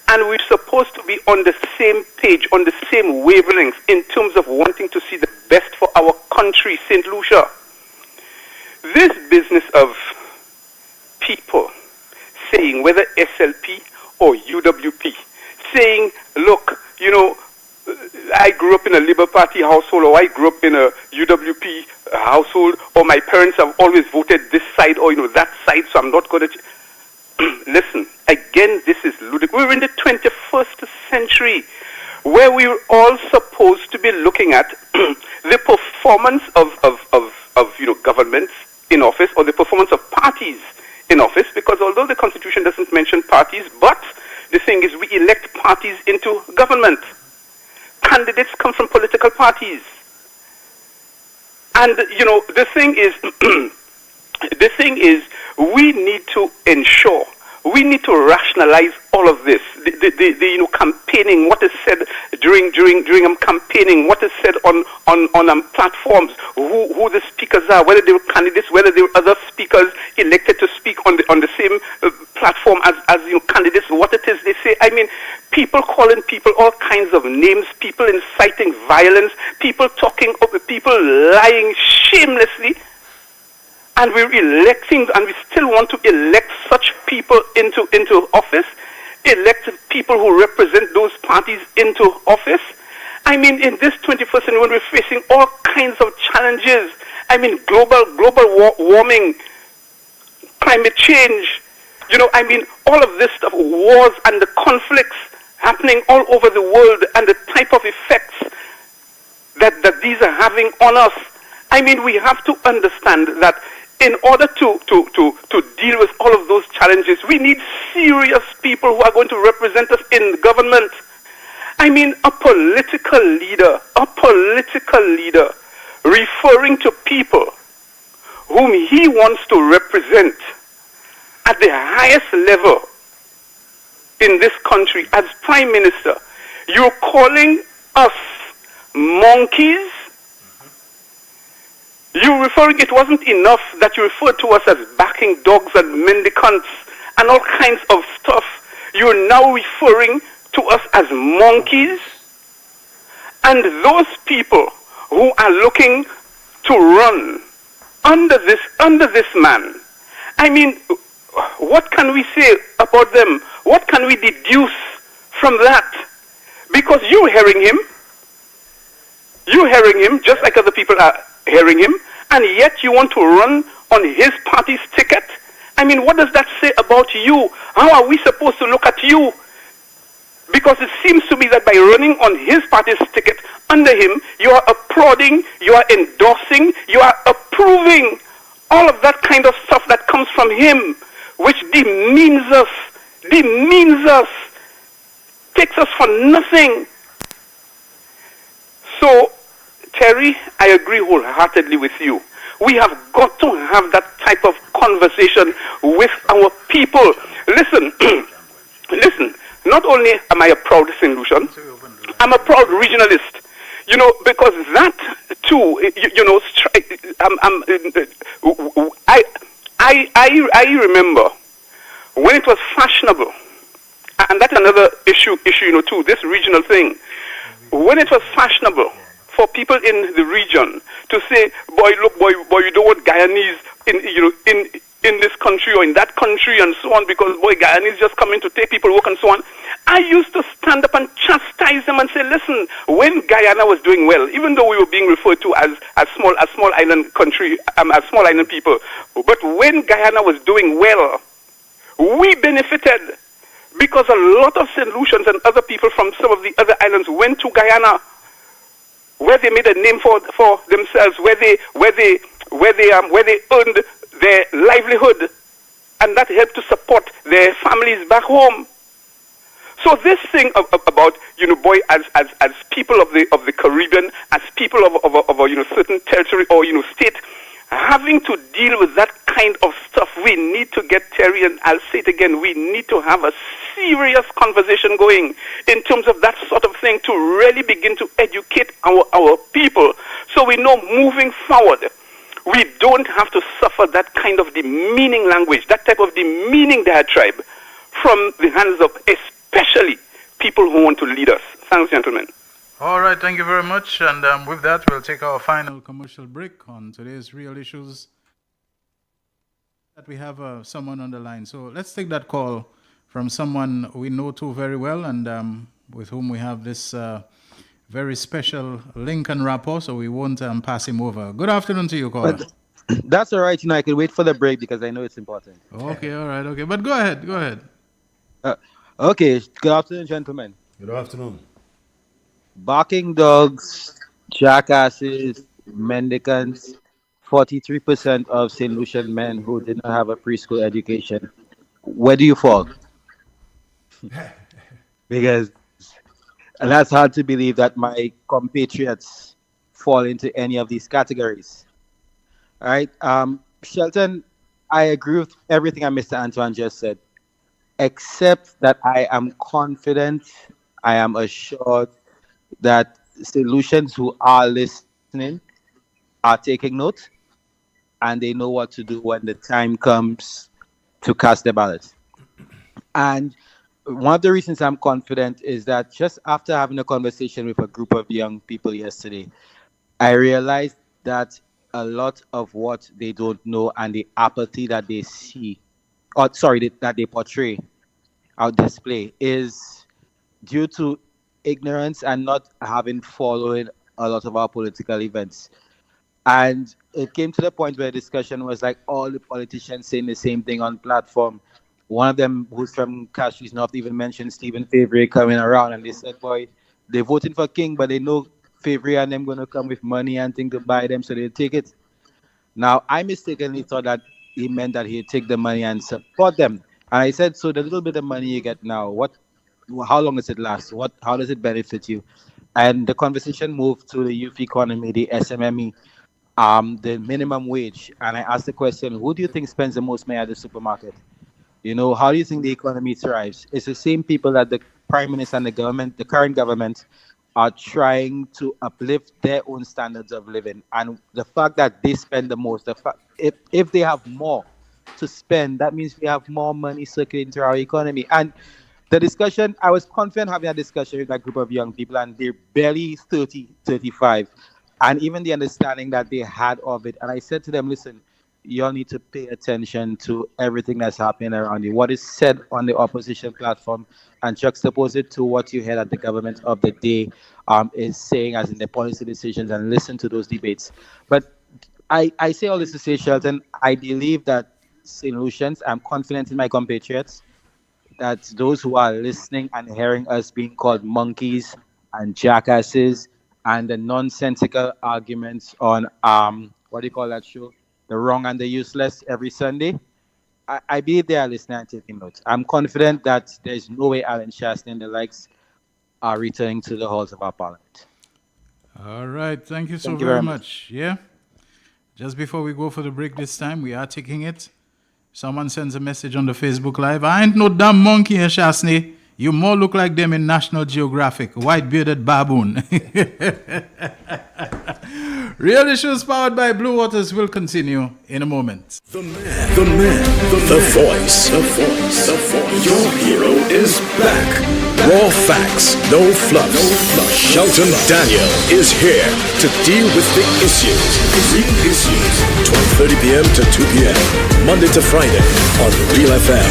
and we're supposed to be on the same page, on the same wavelength in terms of wanting to see the best for our country, St. Lucia. This business of people saying, whether SLP or UWP, saying, look, you know, I grew up in a Labour Party household, or I grew up in a UWP household, or my parents have always voted this side or, you know, that side, so I'm not going to... Listen, again, this is ludicrous. We're in the 21st century, where we're all supposed to be looking at the performance of you know, governments in office, or the performance of parties in office, because although the Constitution doesn't mention parties, but the thing is, we elect parties into government. Candidates come from political parties. And, you know, the thing is, we need to ensure, we need to rationalize all of this. The you know, campaigning, what is said during campaigning, what is said on platforms, who the speakers are, whether they were candidates, whether there were other speakers elected to speak on the same platform as you know, candidates, what it is they say. I mean, people calling people all kinds of names, people inciting violence, people talking over people, lying shamelessly. And we're electing, and we still want to elect such people into office, elect people who represent those parties into office. I mean, in this 21st century, when we're facing all kinds of challenges, I mean, global warming, climate change, you know, I mean, all of this stuff, wars and the conflicts happening all over the world, and the type of effects that these are having on us. I mean, we have to understand that in order to deal with all of those challenges, we need serious people who are going to represent us in government. I mean, a political leader referring to people whom he wants to represent at the highest level in this country as Prime Minister. You're calling us monkeys? It wasn't enough that you referred to us as backing dogs and mendicants and all kinds of stuff. You're now referring to us as monkeys? And those people who are looking to run under this man, I mean, what can we say about them? What can we deduce from that? Because you're hearing him just like other people are hearing him, and yet you want to run on his party's ticket? I mean, what does that say about you? How are we supposed to look at you? Because it seems to me that by running on his party's ticket under him, you are applauding, you are endorsing, you are approving all of that kind of stuff that comes from him, which demeans us, takes us for nothing. So, Terry, I agree wholeheartedly with you. We have got to have that type of conversation with our people. Listen, listen, not only am I a proud St. Lucian, I'm a proud regionalist. You know, because that too, you know, I remember when it was fashionable, and that's another issue, you know, too, this regional thing. When it was fashionable for people in the region to say, boy, you don't want Guyanese in this country or in that country and so on, because boy, Guyanese just coming to take people work and so on. I used to stand up and chastise them and say, listen, when Guyana was doing well, even though we were being referred to as small island country, as small island people, but when Guyana was doing well, we benefited because a lot of St. Lucians and other people from some of the other islands went to Guyana, where they made a name for themselves, where they earned their livelihood, and that helped to support their families back home. So this thing about, you know, boy, as people of the Caribbean, as people of a you know, certain territory or, you know, state, having to deal with that kind of stuff, we need to get, Terry, and I'll say it again, we need to have a serious conversation going in terms of that sort of thing to really begin to educate our people so we know moving forward we don't have to suffer that kind of demeaning language, that type of demeaning diatribe from the hands of especially people who want to lead us. Thanks, gentlemen. All right, thank you very much. And with that, we'll take our final commercial break on today's Real Issues. That we have someone on the line. So let's take that call from someone we know too very well and with whom we have this very special link and rapport, so we won't pass him over. Good afternoon to you, caller. That's all right. You know, I can wait for the break because I know it's important. Okay, all right, okay. But go ahead. Okay, good afternoon, gentlemen. Good afternoon. Barking dogs, jackasses, mendicants, 43% of St. Lucian men who did not have a preschool education. Where do you fall? Because that's hard to believe that my compatriots fall into any of these categories. All right. Shelton, I agree with everything that Mr. Antoine just said, except that I am confident, I am assured that solutions who are listening are taking note and they know what to do when the time comes to cast their ballot. And one of the reasons I'm confident is that just after having a conversation with a group of young people yesterday, I realized that a lot of what they don't know and the apathy that they see, that they portray or display is due to ignorance and not having followed a lot of our political events. And it came to the point where the discussion was like all the politicians saying the same thing on platform. One of them, who's from Cashie's North, even mentioned Stephen Favre coming around, and they said, boy, they're voting for King, but they know Favre and them going to come with money and things to buy them, so they'll take it. Now, I mistakenly thought that he meant that he'd take the money and support them. And I said, so the little bit of money you get now, how long does it last? How does it benefit you? And the conversation moved to the youth economy, the SMME, the minimum wage. And I asked the question, who do you think spends the most money at the supermarket? You know, how do you think the economy thrives? It's the same people that the Prime Minister and the government, the current government, are trying to uplift their own standards of living. And the fact that they spend the most, if they have more to spend, that means we have more money circulating through our economy. And the discussion, I was confident having a discussion with that group of young people, and they're barely 30, 35. And even the understanding that they had of it. And I said to them, listen, you all need to pay attention to everything that's happening around you. What is said on the opposition platform and juxtapose it to what you heard at the government of the day is saying as in the policy decisions, and listen to those debates. But I say all this to say, Shelton, I believe that St. Lucians, I'm confident in my compatriots, that those who are listening and hearing us being called monkeys and jackasses and the nonsensical arguments on, what do you call that show? The Wrong and the Useless every Sunday. I believe they are listening and taking notes. I'm confident that there's no way Alan Shaston and the likes are returning to the halls of our parliament. All right. Thank you Thank you very very much. Yeah. Just before we go for the break this time, we are taking it. Someone sends a message on the Facebook Live. I ain't no damn monkey here, Shasney. You more look like them in National Geographic, white-bearded baboon. Real Issues powered by Blue Waters will continue in a moment. The man, the voice. Your hero is back. Raw facts, no fluff. Shelton Daniel is here to deal with the issues. Real Issues, 12:30 p.m. to 2 p.m. Monday to Friday on Real FM.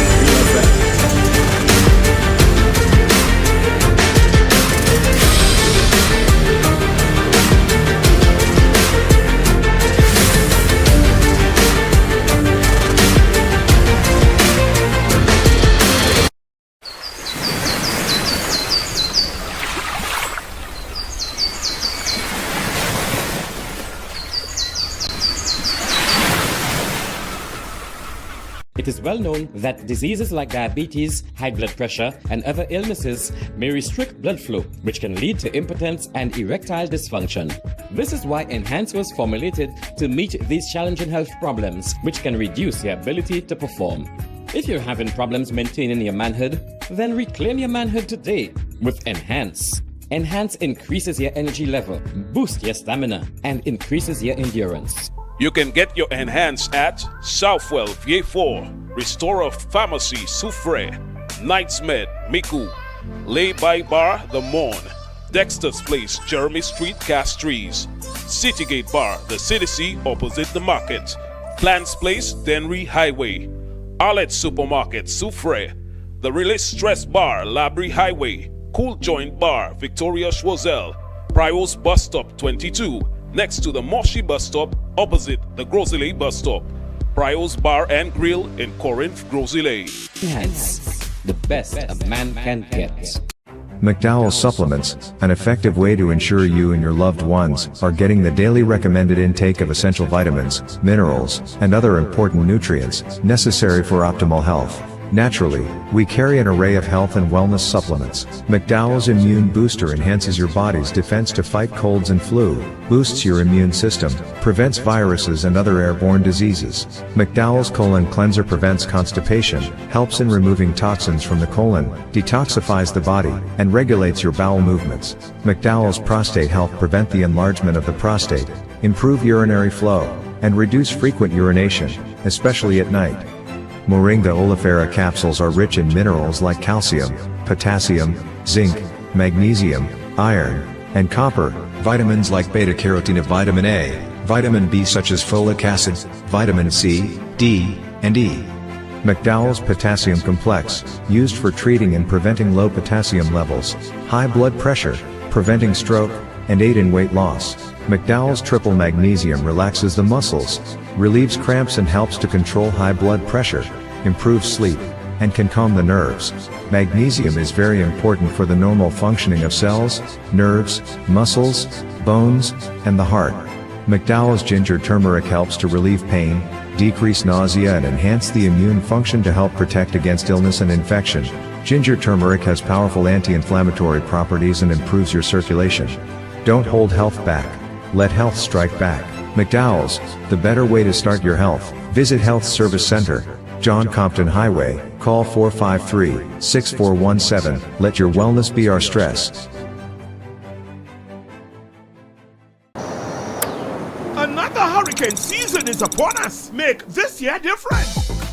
It is well known that diseases like diabetes, high blood pressure, and other illnesses may restrict blood flow, which can lead to impotence and erectile dysfunction. This is why Enhance was formulated to meet these challenging health problems, which can reduce your ability to perform. If you're having problems maintaining your manhood, then reclaim your manhood today with Enhance. Enhance increases your energy level, boosts your stamina, and increases your endurance. You can get your Enhance at Southwell VA4, Restorer Pharmacy Soufre, Knights Med Miku, Lay by Bar The Morn, Dexter's Place Jeremy Street Castries, Citygate Bar The CDC opposite the market, Plants Place Denry Highway, Arlette Supermarket Soufre, The Release Stress Bar Labrie Highway, Cool Joint Bar Victoria Schwazel, Prios Bus Stop 22, next to the Moshi Bus Stop opposite the Grosley Bus Stop. Prios Bar and Grill in Corinth, Grosley. Enhance, the best a man can get. McDowell Supplements, an effective way to ensure you and your loved ones are getting the daily recommended intake of essential vitamins, minerals, and other important nutrients necessary for optimal health. Naturally, we carry an array of health and wellness supplements. McDowell's Immune Booster enhances your body's defense to fight colds and flu, boosts your immune system, prevents viruses and other airborne diseases. McDowell's Colon Cleanser prevents constipation, helps in removing toxins from the colon, detoxifies the body, and regulates your bowel movements. McDowell's Prostate Health prevent the enlargement of the prostate, improve urinary flow, and reduce frequent urination, especially at night. Moringa oleifera capsules are rich in minerals like calcium, potassium, zinc, magnesium, iron, and copper, vitamins like beta-carotene of vitamin A, vitamin B such as folic acid, vitamin C, D, and E. McDowell's Potassium Complex, used for treating and preventing low potassium levels, high blood pressure, preventing stroke, and aid in weight loss. McDowell's Triple Magnesium relaxes the muscles, relieves cramps and helps to control high blood pressure, improves sleep, and can calm the nerves. Magnesium is very important for the normal functioning of cells, nerves, muscles, bones, and the heart. McDowell's Ginger Turmeric helps to relieve pain, decrease nausea and enhance the immune function to help protect against illness and infection. Ginger turmeric has powerful anti-inflammatory properties and improves your circulation. Don't hold health back. Let health strike back. McDowell's, the better way to start your health. Visit Health Service Center, John Compton Highway, call 453-6417. Let your wellness be our stress. Another hurricane season is upon us. Make this year different.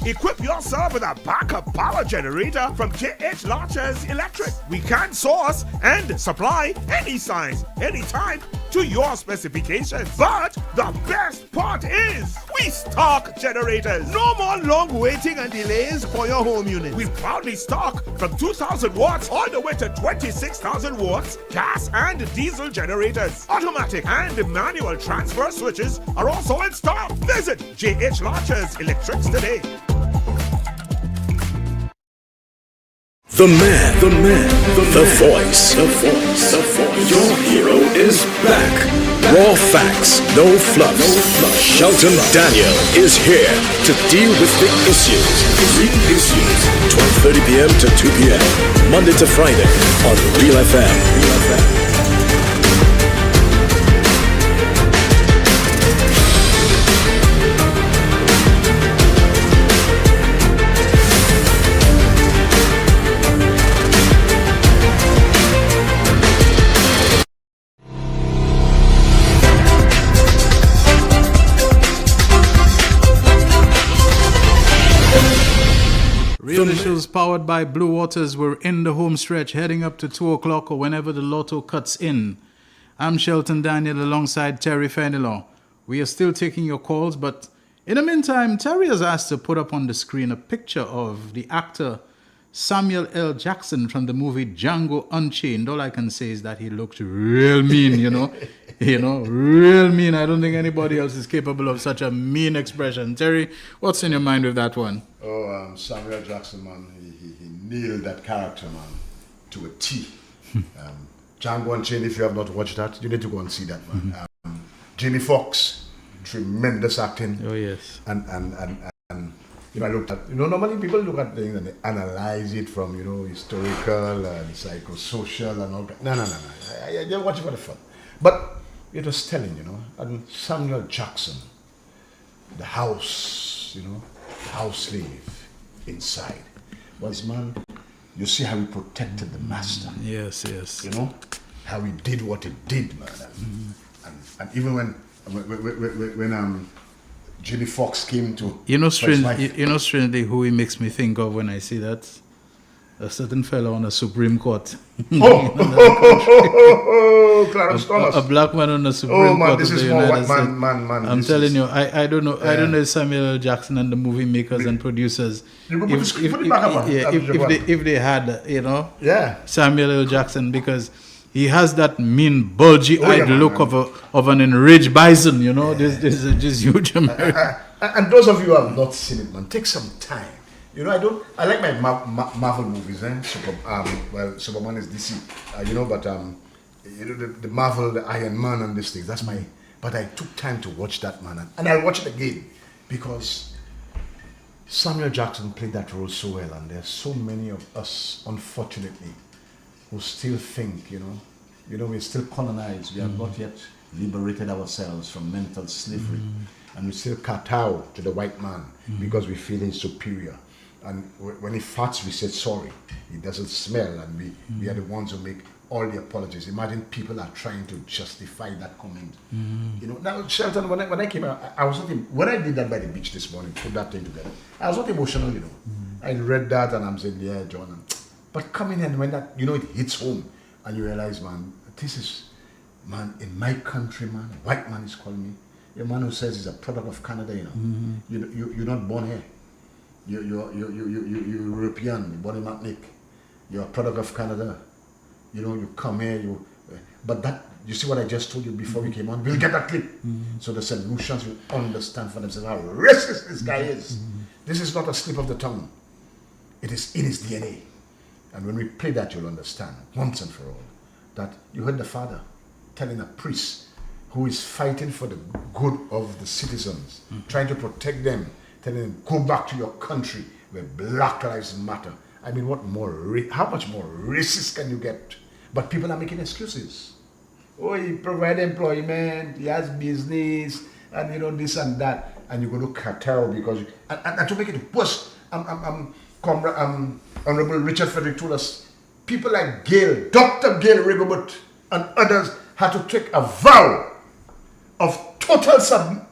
Equip yourself with a backup power generator from JH Launchers Electric. We can source and supply any size, anytime, to your specifications. But the best part is, we stock generators. No more long waiting and delays for your home unit. We proudly stock from 2,000 watts all the way to 26,000 watts gas and diesel generators. Automatic and manual transfer switches are also in stock. Visit JH Launchers Electrics today. The man, the voice. Your hero is back. Raw facts, no fluff. Shelton Daniel is here to deal with the issues. Real Issues, 12:30 p.m. to 2 p.m. Monday to Friday on Real FM. powered by Blue Waters. We're in the home stretch, heading up to 2 o'clock or whenever the lotto cuts in. I'm Shelton Daniel alongside Terry Fenelon. We are still taking your calls, but in the meantime, Terry has asked to put up on the screen a picture of the actor Samuel L. Jackson from the movie Django Unchained. All I can say is that he looked real mean, you know. Real mean. I don't think anybody else is capable of such a mean expression. Terry, what's in your mind with that one? Oh, Samuel Jackson, man, he nailed that character, man, to a T. Django Unchained, if you have not watched that, you need to go and see that, man. Jamie Foxx, tremendous acting. Oh, yes. And I looked at, normally people look at things and they analyze it from, historical and psychosocial and all that. No. I just watch it for the fun. But it was telling, and Samuel Jackson, the house, the house slave inside, was, man, you see how he protected the master. Yes. How he did what he did, man. And even when Jimmy Fox came to... strangely, who he makes me think of when I see that? A certain fellow on the Supreme Court. Clarence Thomas. A black man on the Supreme Court. This is more white man. I'm telling you, I don't know. I don't know if Samuel L. Jackson and the movie makers and producers, if they had, Samuel L. Jackson, because he has that mean, bulgy-eyed look of an enraged bison. This is just huge American. And those of you who have not seen it, man, take some time. I like my Marvel movies, Superman is DC, but the Marvel, the Iron Man and these things, that's my, but I took time to watch that, man, and I'll watch it again, because Samuel Jackson played that role so well, and there's so many of us, unfortunately, who still think, we're still colonized, we have not yet liberated ourselves from mental slavery, and we still kowtow to the white man, because we feel he's superior. And when he farts, we say sorry. He doesn't smell, and we are the ones who make all the apologies. Imagine people are trying to justify that comment. Now, Shelton, when I came out, I was not. When I did that by the beach this morning, put that thing together, I was not emotional. I read that and I'm saying, yeah, John. But coming in when that, it hits home, and you realize, man, this is, man, in my country, man, white man is calling me. A man who says he's a product of Canada, you're not born here. You're European, born in Martinique. You're a product of Canada. You come here, but that, you see what I just told you before we came on? We'll get that clip. So the Lucians will understand for themselves how racist this guy is. This is not a slip of the tongue. It is in his DNA. And when we play that, you'll understand once and for all that you heard the father telling a priest who is fighting for the good of the citizens, trying to protect them, telling them, go back to your country where Black Lives Matter. I mean, how much more racist can you get? But people are making excuses. Oh, he provides employment, he has business, and this and that. And you go to cartel because, and to make it worse, Honorable Richard Frederick told us, people like Gail, Dr. Gail Rigobert, and others had to take a vow of total submission.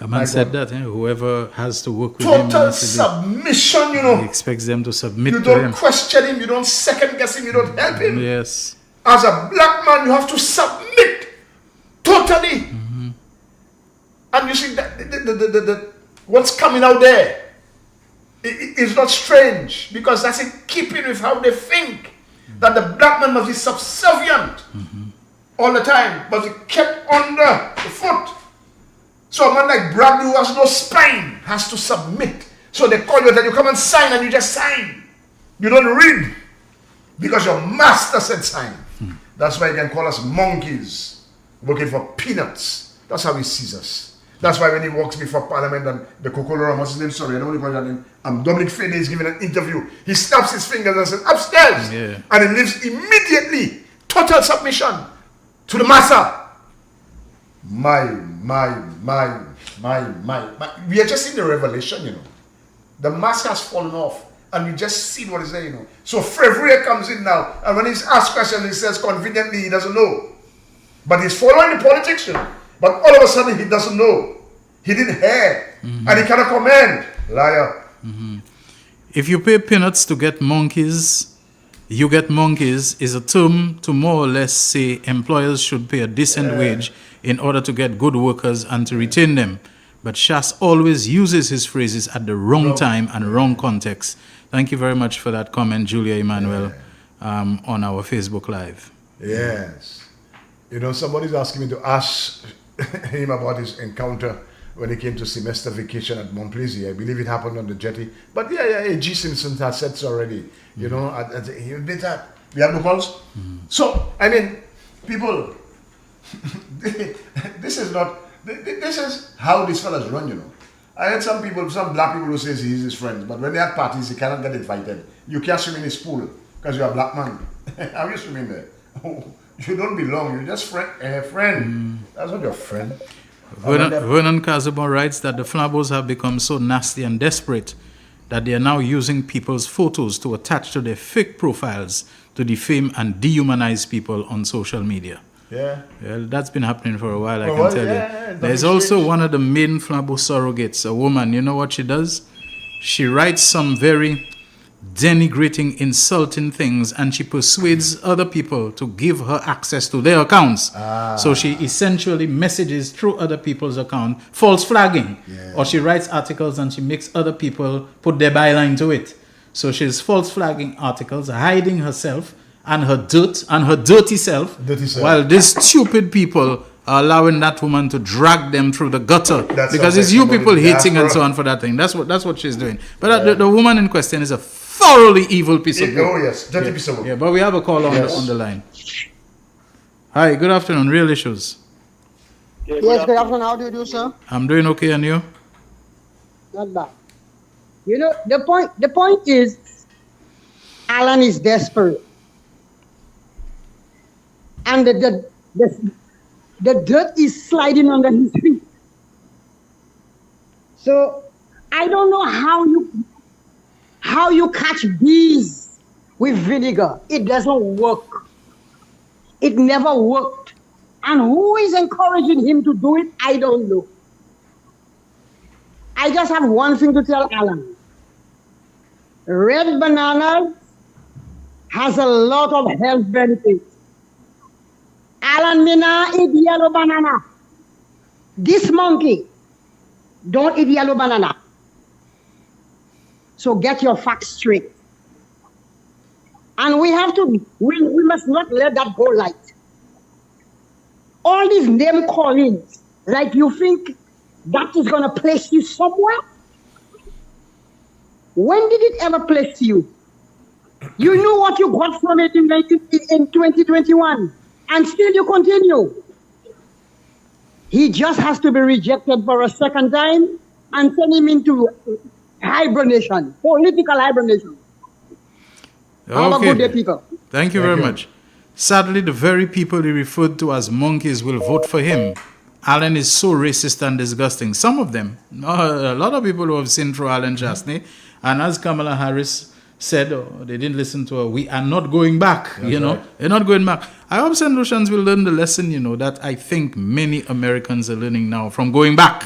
A man said that, whoever has to work with total him, submission, he expects them to submit to him. You don't question him, you don't second guess him, you don't help him. Yes. As a black man, you have to submit totally. And you see that what's coming out there is not strange, because that's in keeping with how they think that the black man must be subservient all the time, must be kept under the foot. So a man like Bradley, who has no spine, has to submit. So they call you and you come and sign, and you just sign. You don't read, because your master said sign. That's why he can call us monkeys working for peanuts. That's how he sees us. That's why when he walks before Parliament and the Kokolo, what's his name? Sorry, I don't want to call that name. Dominic Fede is giving an interview. He snaps his fingers and says, upstairs. And he lives immediately. Total submission to the master. My. We are just in the revelation, The mask has fallen off, and we just see what is there, So Fevrier comes in now, and when he's asked questions, he says conveniently he doesn't know. But he's following the politics, But all of a sudden he doesn't know. He didn't hear, and he cannot comment. Liar. If you pay peanuts to get monkeys, you get monkeys is a term to more or less say employers should pay a decent wage in order to get good workers and to retain them. But Shas always uses his phrases at the wrong time and wrong context. Thank you very much for that comment, Julia Emmanuel, on our Facebook Live. Yes. You know, somebody's asking me to ask him about his encounter when he came to semester vacation at Montplaisir. I believe it happened on the jetty. But G. Simpson has said so already. You know, he did that. We have no calls. So, I mean, people, this is how these fellas run, you know. I heard some black people who say he's his friend, but when they have parties, he cannot get invited. You can't swim in his pool because you're a black man. How are you swimming there? You don't belong. You're just a friend. That's not your friend. Vernon Kazabon writes that the Flabos have become so nasty and desperate that they are now using people's photos to attach to their fake profiles to defame and dehumanize people on social media. Yeah. Well, that's been happening for a while, I can tell you. There's also one of the main Flabo surrogates, a woman. You know what she does? She writes some very denigrating, insulting things, and she persuades other people to give her access to their accounts. So she essentially messages through other people's account, false flagging. Or she writes articles and she makes other people put their byline to it. So she's false flagging articles, hiding herself and her dirt and her dirty self. While these stupid people are allowing that woman to drag them through the gutter because it's you people hating and so on for that thing. That's what she's doing. But the woman in question is a thoroughly evil piece of work. Oh yes, dirty piece of work. Yeah, but we have a call on the line. Hi, good afternoon. Real Issues. Yes, good afternoon. How do you do, sir? I'm doing okay, and you? Not bad. You know, the point is, Alan is desperate. And the dirt is sliding under his feet. So I don't know how you catch bees with vinegar. It doesn't work. It never worked. And who is encouraging him to do it? I don't know. I just have one thing to tell Alan. Red banana has a lot of health benefits. Alan Mina eat yellow banana. This monkey don't eat yellow banana. So get your facts straight. And we must not let that go light. All these name callings, like you think that is going to place you somewhere? When did it ever place you? You knew what you got from it in 2021, and still you continue. He just has to be rejected for a second time and send him into hibernation, political hibernation. Have a good day, people. Thank you very much. Sadly, the very people he referred to as monkeys will vote for him. Alan is so racist and disgusting. Some of them, a lot of people who have seen through Alan Chastney, and as Kamala Harris said, they didn't listen to her, we are not going back, That's right. They're not going back. I hope St. Lucians will learn the lesson, that I think many Americans are learning now from going back.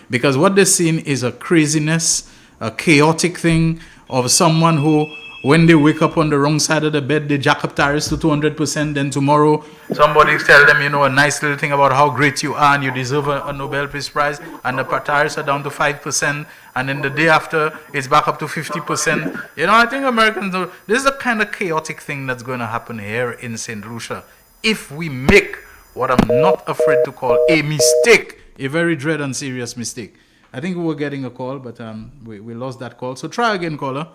Because what they're seeing is a craziness, a chaotic thing of someone who, when they wake up on the wrong side of the bed, they jack up tariffs to 200%. Then tomorrow, somebody tell them, a nice little thing about how great you are and you deserve a Nobel Peace Prize, and the tariffs are down to 5%. And then the day after, it's back up to 50%. I think Americans know this is the kind of chaotic thing that's going to happen here in St. Lucia if we make what I'm not afraid to call a mistake, a very dread and serious mistake. I think we were getting a call, but we lost that call. So try again, caller.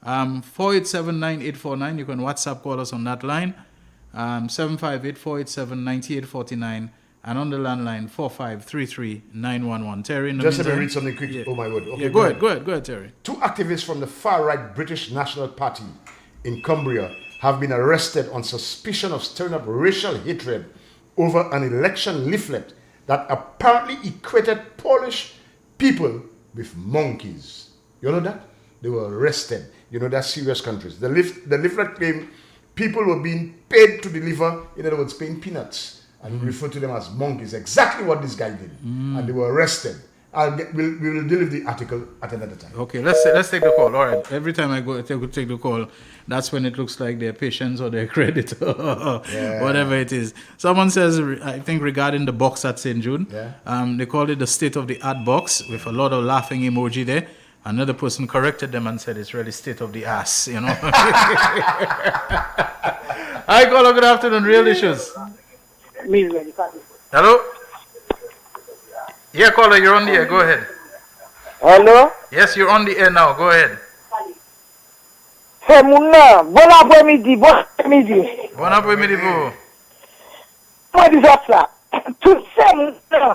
487-9849. You can WhatsApp call us on that line. 758-487-9849. And on the landline, 4533-911. Terry, in the Just let me meantime, read something quick. Oh, my word. Okay, go ahead, Terry. 2 activists from the far-right British National Party in Cumbria have been arrested on suspicion of stirring up racial hatred over an election leaflet that apparently equated Polish people with monkeys. You know that? They were arrested. That's serious countries. The leaflet claimed people were being paid to deliver, in other words, paying peanuts, and referred to them as monkeys. Exactly what this guy did. And they were arrested. We will deal with the article at another time. Okay, let's take the call. All right. Every time I go take the call, that's when it looks like their patients or their creditor, whatever it is. Someone says, I think regarding the box at St. Jude, they called it the state-of-the-art box with a lot of laughing emoji there. Another person corrected them and said it's really state-of-the-ass, you know. Hi, caller. Good afternoon. Real issues. Hello? Yeah, caller, you're on the air. Go ahead. Hello? Yes, you're on the air now. Go ahead. C'est mon nom. Bon après-midi. Bon après-midi. Bon après-midi, vous. Moi, dis ça. Tout c'est mon nom.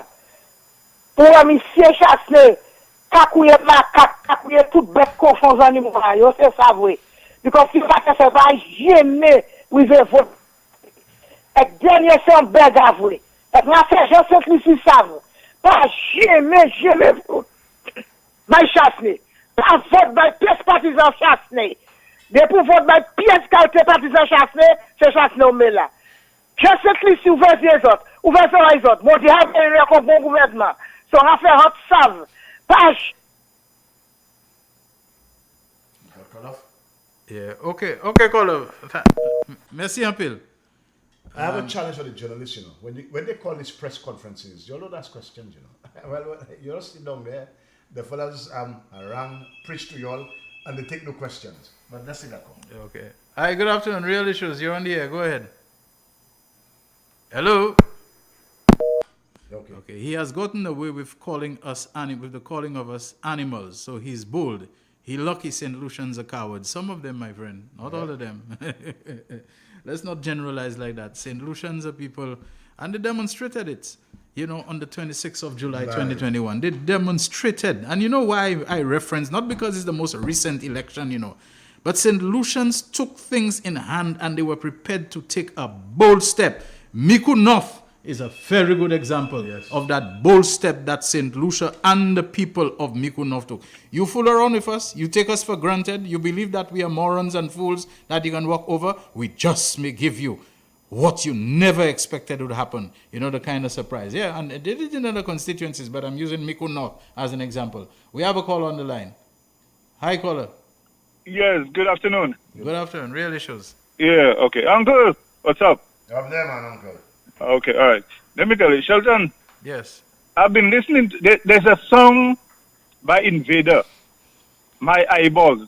Pour un monsieur chassé, kakouye macaque, kakouye tout bête confond animaux. Yo, c'est ça, vrai. Because si pas que ça va jamais, oui, je veux. Et dernier, c'est un bête à vrai. Et moi, c'est je sais que si ça va. Pas jamais, mais chassé. Pas vote, mais pièce partisan chassé. Depuis vote, mais pièce qualité partisan chassé, c'est chassé au là. Je sais que si ouvert les autres, ouvert les autres, mon Dieu, il y a un bon gouvernement. Son affaire, hot savent. Pas. Yeah, okay, caller. Merci un peu. I have a challenge for the journalists, you know. When they call these press conferences, you don't ask questions, you know. Well, you all sit down there, the fellas around, preach to you all, and they take no questions. But that's it. Okay. Hi, good afternoon. Real issues. You're on the air. Go ahead. Hello. Okay. He has gotten away with calling us with the calling of us animals. So he's bold. He lucky St. Lucians are cowards. Some of them, my friend. Not all of them. Let's not generalize like that. St. Lucians are people, and they demonstrated it, you know, on the 26th of July, 2021. They demonstrated. And you know why I reference, not because it's the most recent election, you know, but St. Lucians took things in hand and they were prepared to take a bold step. Miku North is a very good example of that bold step that St. Lucia and the people of Miku North took. You fool around with us, you take us for granted, you believe that we are morons and fools that you can walk over. We just may give you what you never expected would happen. You know, the kind of surprise. Yeah, and they did it in other constituencies, but I'm using Miku North as an example. We have a caller on the line. Hi, caller. Yes, good afternoon. Good afternoon. Real issues. Yeah, okay. Uncle, what's up? Up there, man, uncle. Okay, all right. Let me tell you, Shelton. Yes. I've been listening to, there's a song by Invader, My Eyeballs.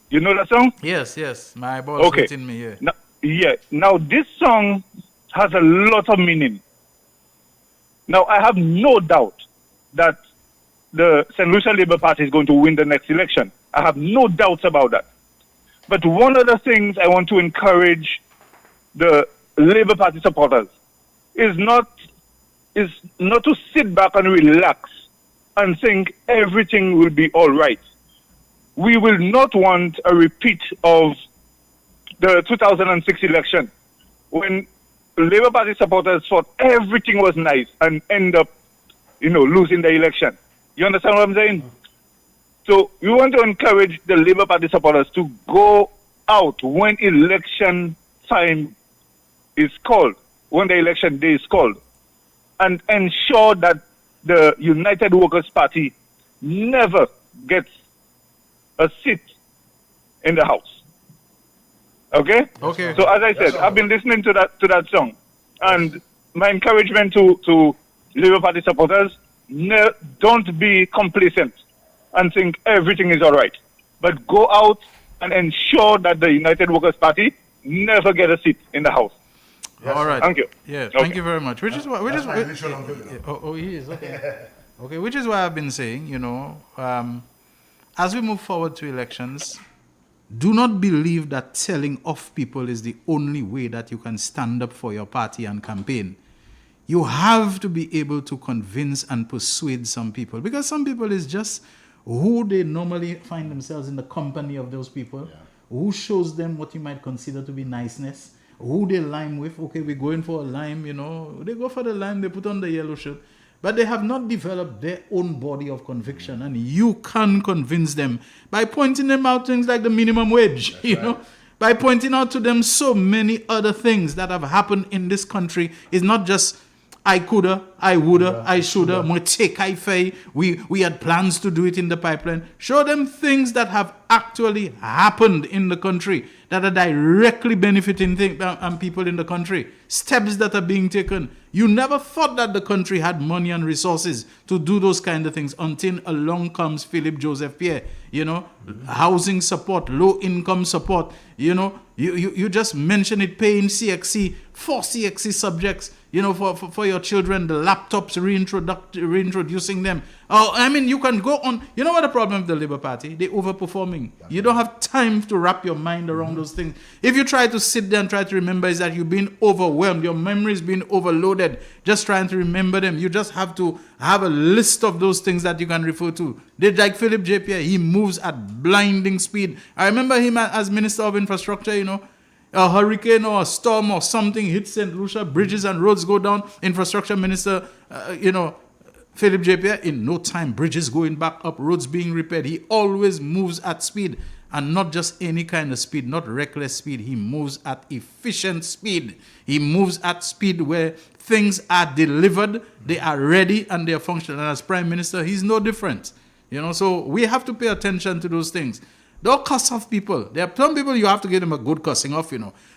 You know that song? Yes. My eyeballs hitting me here. Now, this song has a lot of meaning. Now, I have no doubt that the St. Lucia Labour Party is going to win the next election. I have no doubts about that. But one of the things I want to encourage the Labour Party supporters is not to sit back and relax and think everything will be all right. We will not want a repeat of the 2006 election when Labour Party supporters thought everything was nice and end up, losing the election. You understand what I'm saying? So we want to encourage the Labour Party supporters to go out when election time is called, when the election day is called, and ensure that the United Workers' Party never gets a seat in the House. Okay? Okay. So as I said, I've been listening to that song, and my encouragement to Labour Party supporters: don't be complacent and think everything is all right, but go out and ensure that the United Workers' Party never get a seat in the House. Yes. All right. Thank you. Yeah. Okay. Thank you very much. Which is why. He is okay. Okay. Which is why I've been saying, as we move forward to elections, do not believe that telling off people is the only way that you can stand up for your party and campaign. You have to be able to convince and persuade some people, because some people is just who they normally find themselves in the company of those people, who shows them what you might consider to be niceness, who they lime with. Okay, we're going for a lime, they go for the lime, they put on the yellow shirt, but they have not developed their own body of conviction, and you can convince them by pointing them out things like the minimum wage, by pointing out to them so many other things that have happened in this country. Is not just I coulda, I woulda, I shoulda, we take I fay. We had plans to do it in the pipeline. Show them things that have actually happened in the country that are directly benefiting people in the country. Steps that are being taken. You never thought that the country had money and resources to do those kind of things until along comes Philip Joseph Pierre. Housing support, low income support. You just mentioned it, paying CXC, 4 CXC subjects. For your children, the laptops, reintroducing them. You can go on. You know what the problem with the Labour Party? They're overperforming. You don't have time to wrap your mind around those things. If you try to sit there and try to remember, is that you've been overwhelmed. Your memory is being overloaded. Just trying to remember them. You just have to have a list of those things that you can refer to. Like Philip J. Pierre, he moves at blinding speed. I remember him as Minister of Infrastructure, a hurricane or a storm or something hits St. Lucia, bridges and roads go down. Infrastructure Minister, Philip J. Pierre, in no time, bridges going back up, roads being repaired. He always moves at speed, and not just any kind of speed, not reckless speed. He moves at efficient speed. He moves at speed where things are delivered, they are ready, and they are functional. And as Prime Minister, he's no different. So we have to pay attention to those things. Don't cuss off people. There are some people you have to give them a good cussing off,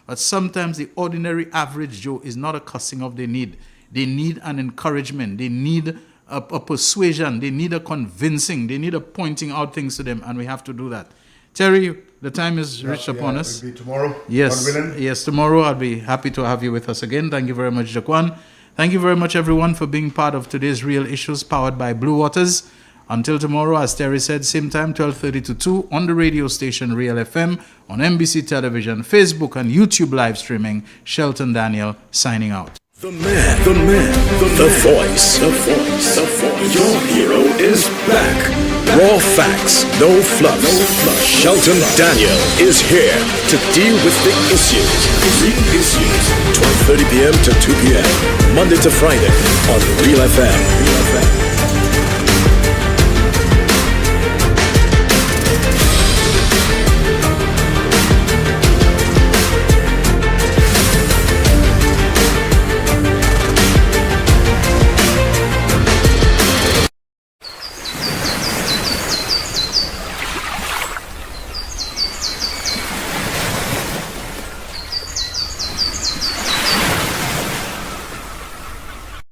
But sometimes the ordinary average Joe is not a cussing off they need. They need an encouragement. They need a persuasion. They need a convincing. They need a pointing out things to them, and we have to do that. Terry, the time is reached upon us. It'll be tomorrow. Yes, tomorrow I'll be happy to have you with us again. Thank you very much, Jaquan. Thank you very much, everyone, for being part of today's Real Issues powered by Blue Waters. Until tomorrow, as Terry said, same time, 12:30 to 2 on the radio station Real FM, on NBC Television, Facebook, and YouTube live streaming. Shelton Daniel signing out. The man, the voice. Your hero is back. Raw facts, no fluff. Shelton Daniel is here to deal with the issues. 12:30 p.m. to 2 p.m. Monday to Friday on Real FM.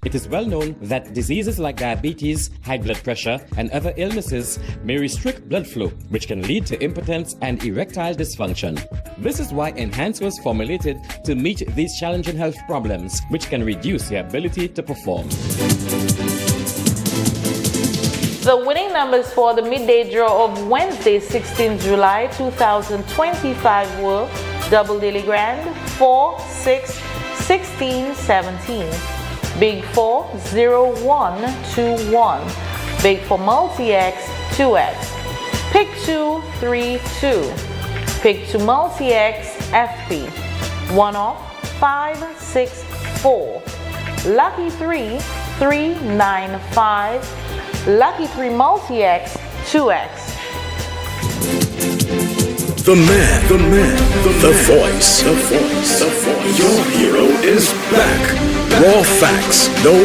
It is well known that diseases like diabetes, high blood pressure, and other illnesses may restrict blood flow, which can lead to impotence and erectile dysfunction. This is why Enhance was formulated to meet these challenging health problems, which can reduce your ability to perform. The winning numbers for the midday draw of Wednesday, 16 July 2025 were Double Daily Grand 4, 6, 16, 17. Big 4, 0, 1, 2, 1. Big for Multi-X, 2X. Pick 2, 3, 2. Pick 2 Multi-X, FP. 1 off, 5, 6, 4. Lucky 3, 3, 9, 5. Lucky 3 Multi-X, 2X. The man, the voice. Your hero is back. Raw facts, no